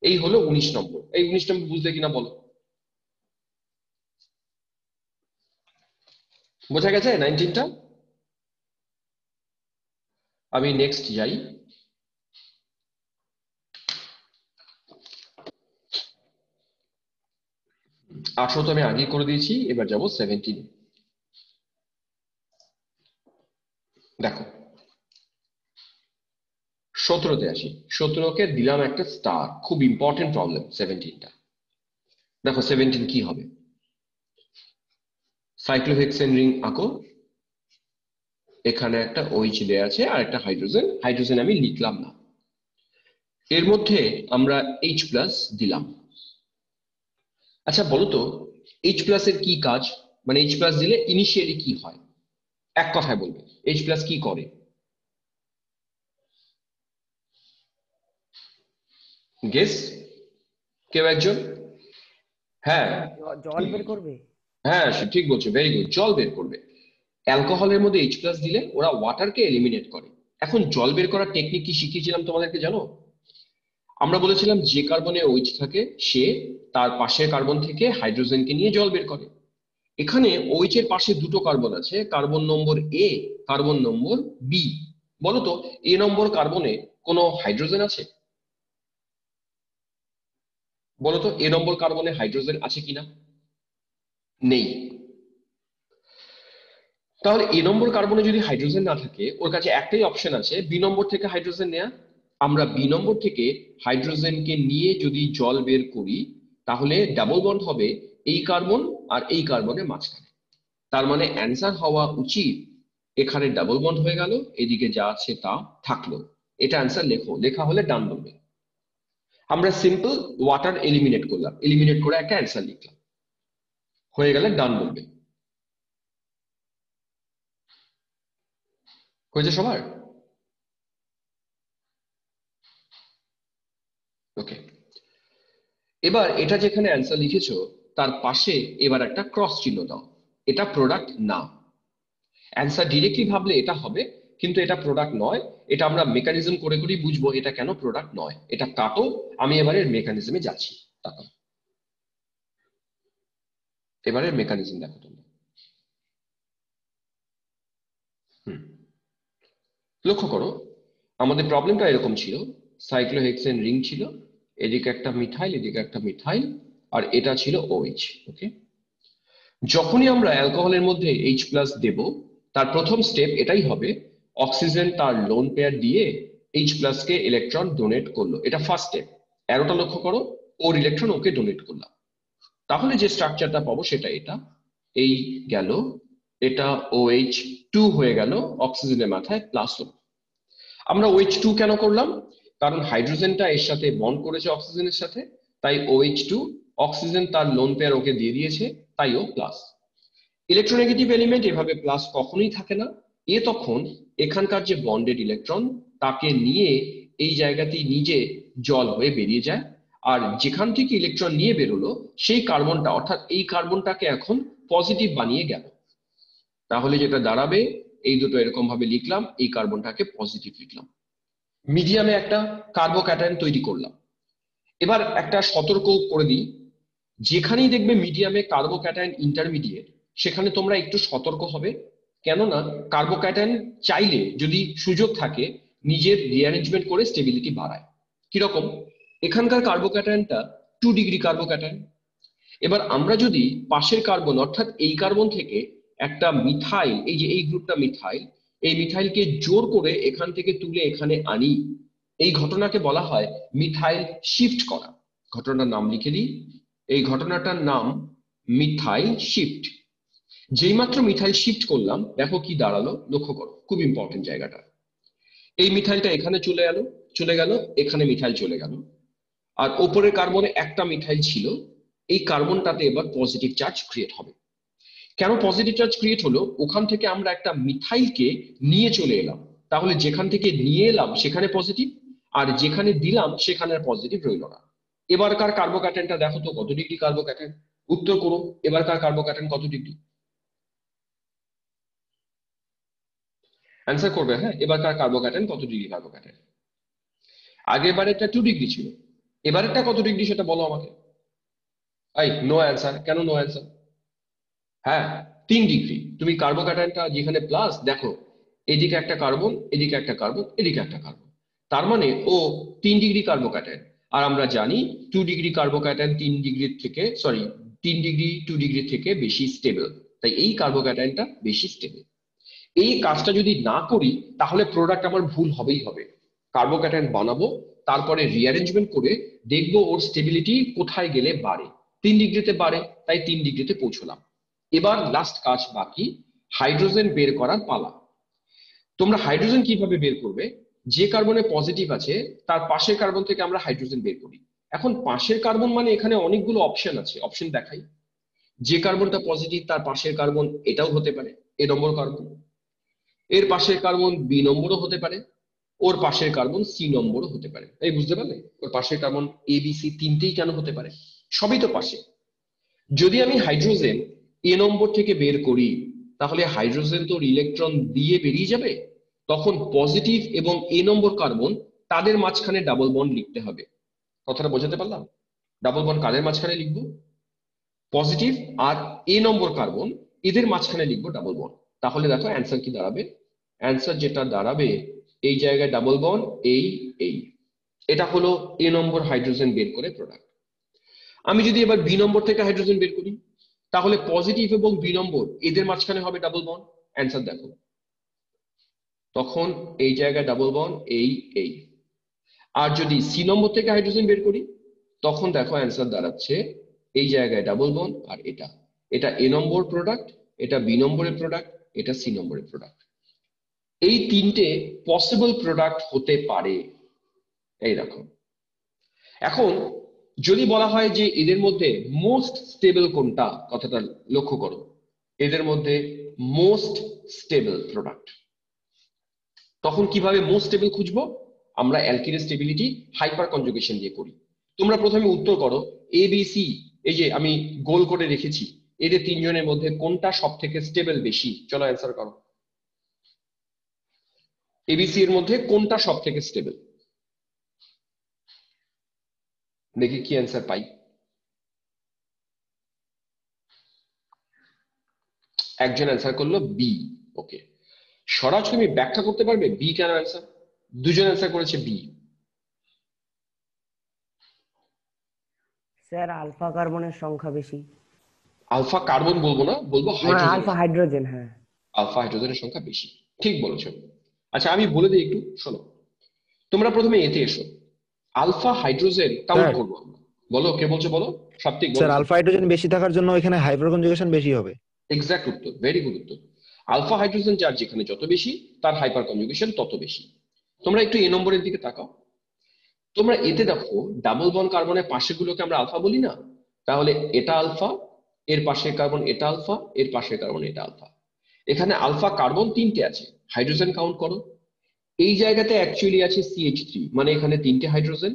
Speaker 1: এই হলো 19 নম্বর। এই 19 নম্বর বুঝলে কিনা বলো? বোঝা গেছে 19টা? আমি নেক্সট যাই। 18 তো আমি আগে করে দিয়েছি, এবার যাব 17। দেখো, 17তে আসি। 17কে দিলাম একটা স্টার, খুব ইম্পর্টেন্ট প্রবলেম 17টা। দেখো 17 কি হবে? সাইক্লোহেক্সেন রিং আঁকো, এখানে একটা OH দেয়া আছে আর একটা হাইড্রোজেন, হাইড্রোজেন আমি লিখলাম না। এর মধ্যে আমরা H প্লাস দিলাম। আচ্ছা বলো তো, H প্লাস এর কি কাজ? মানে H প্লাস দিলে ইনিশিয়ালি কি হয়? এক কথায় বলবে H প্লাস কি করে? গেস, কেউ একজন? হ্যাঁ,
Speaker 2: জল
Speaker 1: ঠিক
Speaker 2: বের
Speaker 1: বলছো।
Speaker 2: করবে।
Speaker 1: হ্যাঁ সে ঠিক বলছো, ভেরি গুড, জল বের করবে। অ্যালকোহলের মধ্যে H প্লাস দিলে ওরা ওয়াটারকে এলিমিনেট করে। এখন জল বের করার টেকনিক কি শিখিয়েছিলাম তোমাদেরকে জানো? আমরা বলেছিলাম যে কার্বনে OH থাকে সে তার পাশের কার্বন থেকে হাইড্রোজেনকে নিয়ে জল বের করে। এখানে OH এর পাশে দুটো কার্বন আছে, carbon number A, carbon number B। বলতো A নম্বর কার্বনে কোনো হাইড্রোজেন আছে? বলতো A নম্বর কার্বনে হাইড্রোজেন আছে কিনা? নেই। তাহলে A নম্বর কার্বনে যদি হাইড্রোজেন না থাকে, ওর কাছে একটাই অপশন আছে, B নম্বর থেকে হাইড্রোজেন নেয়া। আমরা B নম্বর থেকে হাইড্রোজেনকে নিয়ে যদি জল বের করি, তাহলে ডাবল বন্ড হবে এই কার্বন আর এই কার্বনের মাঝখানে। তার মানে অ্যান্সার হওয়া উচিত এখানে ডাবল বন্ড হয়ে গেল, এদিকে যা আছে তা থাকলো। এটা অ্যান্সার লেখো, লেখা হলে ডান বলবে। আমরা সিম্পল ওয়াটার এলিমিনেট করলাম, এলিমিনেট করে একটা অ্যান্সার লিখলাম, হয়ে গেলে ডান বলবে। হয়েছে সবার? ওকে। এবার এটা যেখানে অ্যান্সার লিখেছো তার পাশে এবার একটা ক্রস চিহ্ন দাও, এটা প্রোডাক্ট না। অ্যান্সার ডিরেক্টলি ভাবলে এটা হবে, কিন্তু এটা প্রোডাক্ট নয়। এটা আমরা মেকানিজম করে করেই বুঝবো এটা কেন প্রোডাক্ট নয়। এটা কাটো, আমি এবারে মেকানিজমে যাচ্ছি। তাকাও, এবারে মেকানিজম দেখো তোমরা। হুম, লক্ষ্য করো আমাদের প্রবলেমটা এরকম ছিল, সাইক্লোহেক্সেন রিং ছিল, এদিকে একটা মিথাইল এদিকে একটা মিথাইল, আর এটা ছিল OH। ওকে, যখনই আমরা অ্যালকোহলের মধ্যে H+ দেব, তার প্রথম স্টেপ এটাই হবে, অক্সিজেন তার লোন পেয়ার দিয়ে H+ কে ইলেকট্রন ডোনেট করলো, এটা ফার্স্ট স্টেপ। অ্যারোটা লক্ষ্য করো, ওর ইলেকট্রন ওকে ডোনেট করলাম। তাহলে যে স্ট্রাকচারটা পাবো সেটা এটা, এই গেল, এটা OH2 হয়ে গেল, অক্সিজেনের মাথায় প্লাস হলো। আমরা OH2 কেন করলাম? কারণ হাইড্রোজেনটা এর সাথে বন্ড করেছে অক্সিজেনের সাথে, তাই OH2, অক্সিজেন তার লোন পেয়ার ওকে দিয়ে দিয়েছে, তাই ও প্লাস। ইলেকট্রোনেগেটিভ এলিমেন্ট এভাবে প্লাস কখনোই থাকে না, এ তখন এখানকার যে বন্ডেড ইলেকট্রন তাকে নিয়ে এই জায়গাতেই নিজে জল হয়ে বেরিয়ে যায়, আর যেখান থেকে ইলেকট্রন নিয়ে বেরোলো সেই কার্বনটা, অর্থাৎ এই কার্বনটাকে এখন পজিটিভ বানিয়ে গেল। তাহলে যেটা দাঁড়াবে, এই দুটো এরকম ভাবে লিখলাম, এই কার্বনটাকে পজিটিভ লিখলাম, মিডিয়ামে একটা কার্বোক্যাটায়ন তৈরি করলাম। এবার একটা সতর্ক করে দিই, যেখানেই দেখবে মিডিয়ামে কার্বোক্যাটায়ন ইন্টারমিডিয়েট, সেখানে তোমরা একটু সতর্ক হবে। কেননা কার্বোক্যাটায়ন চাইলে যদি সুযোগ থাকে নিজের রিঅ্যারেঞ্জমেন্ট করে স্টেবিলিটি বাড়ায়। কিরকম? এখানকার কার্বোক্যাটায়নটা 2 ডিগ্রি কার্বোক্যাটায়ন। এবার আমরা যদি পাশের কার্বন অর্থাৎ এই কার্বন থেকে একটা মিথাইল, এই যে এই গ্রুপটা মিথাইল, এই মিথাইলকে জোর করে এখান থেকে তুলে এখানে আনি, এই ঘটনাকে বলা হয় মিথাইল শিফট করা। ঘটনার নাম লিখে দিই, এই ঘটনাটার নাম মিথাইল শিফট। যেই মাত্র মিথাইল শিফট করলাম দেখো কি দাঁড়ালো, লক্ষ্য করো, খুব ইম্পর্টেন্ট জায়গাটা। এই মিথাইলটা এখানে চলে গেল, এখানে মিথাইল চলে গেল, আর ওপরের কার্বনে একটা মিথাইল ছিল, এই কার্বনটাতে এবার পজিটিভ চার্জ ক্রিয়েট হবে। কেন পজিটিভ চার্জ ক্রিয়েট হলো? ওখান থেকে আমরা একটা মিথাইলকে নিয়ে চলে এলাম, তাহলে যেখান থেকে নিয়ে এলাম সেখানে পজিটিভ, আর যেখানে দিলাম সেখানে পজিটিভ রইল না। এবারকার কার্বোক্যাটায়নটা দেখো তো কত ডিগ্রি কার্বোক্যাটায়ন, উত্তর করো এবারকার কার্বোক্যাটায়ন কত ডিগ্রি, অ্যান্সার করবে। হ্যাঁ, এবারকার কার্বোক্যাটায়ন কত ডিগ্রি কার্বোক্যাটায়ন? আগের বারেরটা 2 ডিগ্রি ছিল, এবারেরটা কত ডিগ্রি সেটা বলো আমাকে। আই নো অ্যান্সার, কেন নো অ্যান্সার? হ্যাঁ, 3 ডিগ্রি। তুমি কার্বোক্যাটায়নটা যেখানে প্লাস দেখো, এদিকে একটা কার্বন এদিকে একটা কার্বন এদিকে একটা কার্বন, তার মানে ও 3 ডিগ্রি কার্বোক্যাটায়ন। আর আমরা জানি 2 ডিগ্রি কার্বোক্যাটায়ন 3 ডিগ্রির থেকে, সরি, 3 ডিগ্রি 2 ডিগ্রি থেকে বেশি স্টেবল, তাই এই কার্বোক্যাটায়নটা বেশি স্টেবল। এই কাজটা যদি না করি তাহলে প্রোডাক্ট আমার ভুল হবেই হবে। কার্বোক্যাটায়ন বানাবো, তারপরে রিঅ্যারেঞ্জমেন্ট করে দেখবো ওর স্টেবিলিটি কোথায় গেলে বাড়ে। 3 ডিগ্রিতে বাড়ে, তাই 3 ডিগ্রিতে পৌঁছলাম। এবার লাস্ট কাজ বাকি, হাইড্রোজেন বের করার পালা। তোমরা হাইড্রোজেন কিভাবে বের করবে? যে কার্বনে পজিটিভ আছে তার পাশের কার্বন থেকে আমরা হাইড্রোজেন বের করি। এখন পাশের কার্বন মানে এখানে অনেকগুলো অপশন আছে, অপশন দেখাই। যে কার্বনটা পজিটিভ তার পাশের কার্বন এটাও হতে পারে, A নম্বর কার্বন। এর পাশের কার্বন B নম্বরও হতে পারে, ওর পাশের কার্বন C নম্বরও হতে পারে। এই বুঝতে পারলে ওর পাশের কার্বন ABC তিনটেই কেন হতে পারে? সবই তো পাশে। যদি আমি হাইড্রোজেন A নম্বর থেকে বের করি, তাহলে হাইড্রোজেন তো ইলেকট্রন দিয়ে বেরিয়ে যাবে, তখন পজিটিভ এবং A নম্বর কার্বন তাদের মাঝখানে ডাবল বন্ড লিখতে হবে। কথাটা বোঝাতে পারলাম? ডাবল বন্ড কাদের মাঝখানে লিখবো? পজিটিভ আর A নম্বর কার্বন, এদের মাঝখানে লিখবো ডাবল বন্ড। তাহলে দেখো অ্যান্সার কি দাঁড়াবে, অ্যান্সার যেটা দাঁড়াবে, এই জায়গায় ডাবল বন্ড, এই এটা হলো A নম্বর হাইড্রোজেন বের করে প্রোডাক্ট। আমি যদি এবার B নম্বর থেকে হাইড্রোজেন বের করি, তাহলে পজিটিভ এবং B নম্বর এদের মাঝখানে হবে ডাবল বন্ড। অ্যান্সার দেখো, তখন এই জায়গায় ডাবল বন্ড, এই। আর যদি C নম্বর থেকে হাইড্রোজেন বের করি, তখন দেখো অ্যান্সার দাঁড়াচ্ছে, এই জায়গায় ডাবল বন্ড, আর এটা এটা A নম্বর প্রোডাক্ট, এটা B নম্বরের প্রোডাক্ট, এটা C নম্বরের প্রোডাক্ট। এই তিনটে পসিবল প্রোডাক্ট হতে পারে। এই দেখো, এখন যদি বলা হয় যে এদের মধ্যে মোস্ট স্টেবল কোনটা, কথাটা লক্ষ্য করো, এদের মধ্যে মোস্ট স্টেবল প্রোডাক্ট, তখন কিভাবে মোস্ট স্টেবল খুঁজবো? আমরা অ্যালকিনের স্টেবিলিটি হাইপার কনজুগেশন দিয়ে করি। তোমরা প্রথমে উত্তর করো এ বি সি, এই যে আমি গোল করে রেখেছি, এদের তিনজনের মধ্যে কোনটা সব থেকে স্টেবল বেশি? চলো অ্যান্সার করো। এবিসি এর মধ্যে কোনটা সব থেকে স্টেবল? দেখি কি অ্যান্সার পাই। একজন অ্যান্সার করলো বি। ওকে, স্বরাজ তুমি ব্যাখ্যা করতে পারবে বি কেন অ্যান্সার? দুজন অ্যান্সার করেছে বি।
Speaker 2: স্যার আলফা কার্বনের সংখ্যা বেশি।
Speaker 1: আলফা কার্বন বলবো না, বলবো
Speaker 2: মানে
Speaker 1: হাইড্রোজেনের
Speaker 2: আলফা
Speaker 1: সংখ্যা।
Speaker 2: হাইড্রোজেন, হ্যাঁ।
Speaker 1: আলফা হাইড্রোজেনের সংখ্যা বেশি, ঠিক বলেছো। আচ্ছা আমি বলে দিই একটু, শোনো। তোমরা প্রথমে এতে এসো, আলফা হাইড্রোজেন কাউন্ট
Speaker 3: স্যার
Speaker 1: করবো আমরা। বলো কে বলছো, বলো। সাত্বিক
Speaker 3: স্যার
Speaker 1: বলছো।
Speaker 3: আলফা হাইড্রোজেন বেশি থাকার জন্য এখানে হাইপার কনজুগেশন বেশি হবে।
Speaker 1: এক্সাক্ট উত্তর, ভেরি গুড উত্তর। আলফা হাইড্রোজেন যার যেখানে যত বেশি, তার হাইপার কনজুগেশন তত বেশি। তোমরা একটু এ নম্বরের দিকে তাকাও। তোমরা এতে দেখো ডাবল বন্ড কার্বনের পাশেগুলোকে আমরা আলফা বলি না? তাহলে এটা আলফা, এর পাশের কার্বন এটা আলফা, এর পাশের কার্বন এটা আলফা। এখানে আলফা কার্বন তিনটে আছে, হাইড্রোজেন কাউন্ট করো। এই জায়গাতে অ্যাকচুয়ালি আছে CH3, মানে এখানে তিনটে হাইড্রোজেন,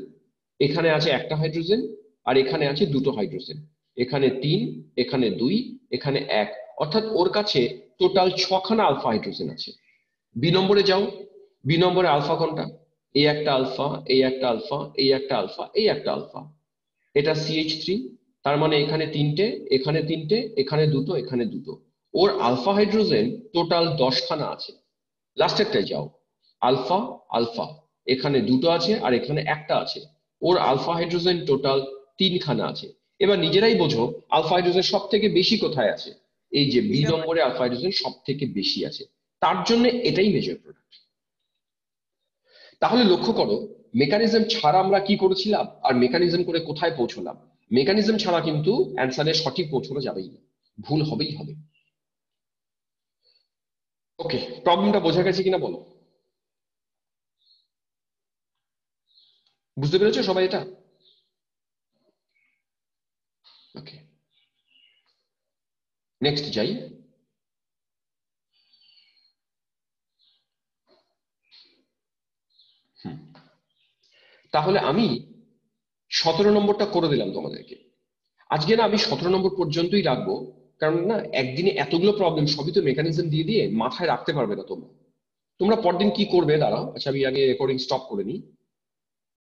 Speaker 1: এখানে আছে একটা হাইড্রোজেন, আর এখানে আছে দুটো হাইড্রোজেন। এখানে 3, এখানে 2, এখানে 1, অর্থাৎ ওর কাছে টোটাল 6খানা আলফা হাইড্রোজেন আছে। বি নম্বরে যাও, বি নম্বরে আলফা কোনটা? এই একটা আলফা, এই একটা আলফা, এই একটা আলফা, এই একটা আলফা। এটা CH3, তার মানে এখানে তিনটে, এখানে তিনটে, এখানে দুটো, এখানে দুটো। ওর আলফা হাইড্রোজেন টোটাল 10খানা আছে। লাস্টেরটায় যাও, আলফা আলফা, এখানে দুটো আছে আর এখানে একটা আছে। ওর আলফা হাইড্রোজেন টোটাল 3খানা আছে। এবার নিজেরাই বোঝো আলফা হাইড্রোজেন সব থেকে বেশি কোথায় আছে। এই যে বি নম্বরে আলফা হাইড্রোজেন সব থেকে বেশি আছে, তার জন্য এটাই মেজর প্রোডাক্ট। তাহলে লক্ষ্য করো, মেকানিজম ছাড়া আমরা কি করেছিলাম আর মেকানিজম করে কোথায় পৌঁছলাম। মেকানিজম ছাড়া কিন্তু অ্যান্সারে সঠিক পৌঁছানো যাবেই না, ভুল হবেই হবে। ওকে, প্রবলেমটা বোঝা গেছে কিনা বলো? বুঝতে পেরেছো সবাই এটা? ওকে, নেক্সট যাই। তাহলে আমি 17 নম্বরটা করে দিলাম তোমাদেরকে। আজকে না আমি 17 নম্বর পর্যন্তই রাখবো, কারণ না একদিনে এতগুলো প্রবলেম সবই তো মেকানিজম দিয়ে দিয়ে মাথায় রাখতে পারবে না তোমরা। তোমরা পরদিন কি করবে দাঁড়াও, আচ্ছা আমি আগে রেকর্ডিং স্টপ করে নিই।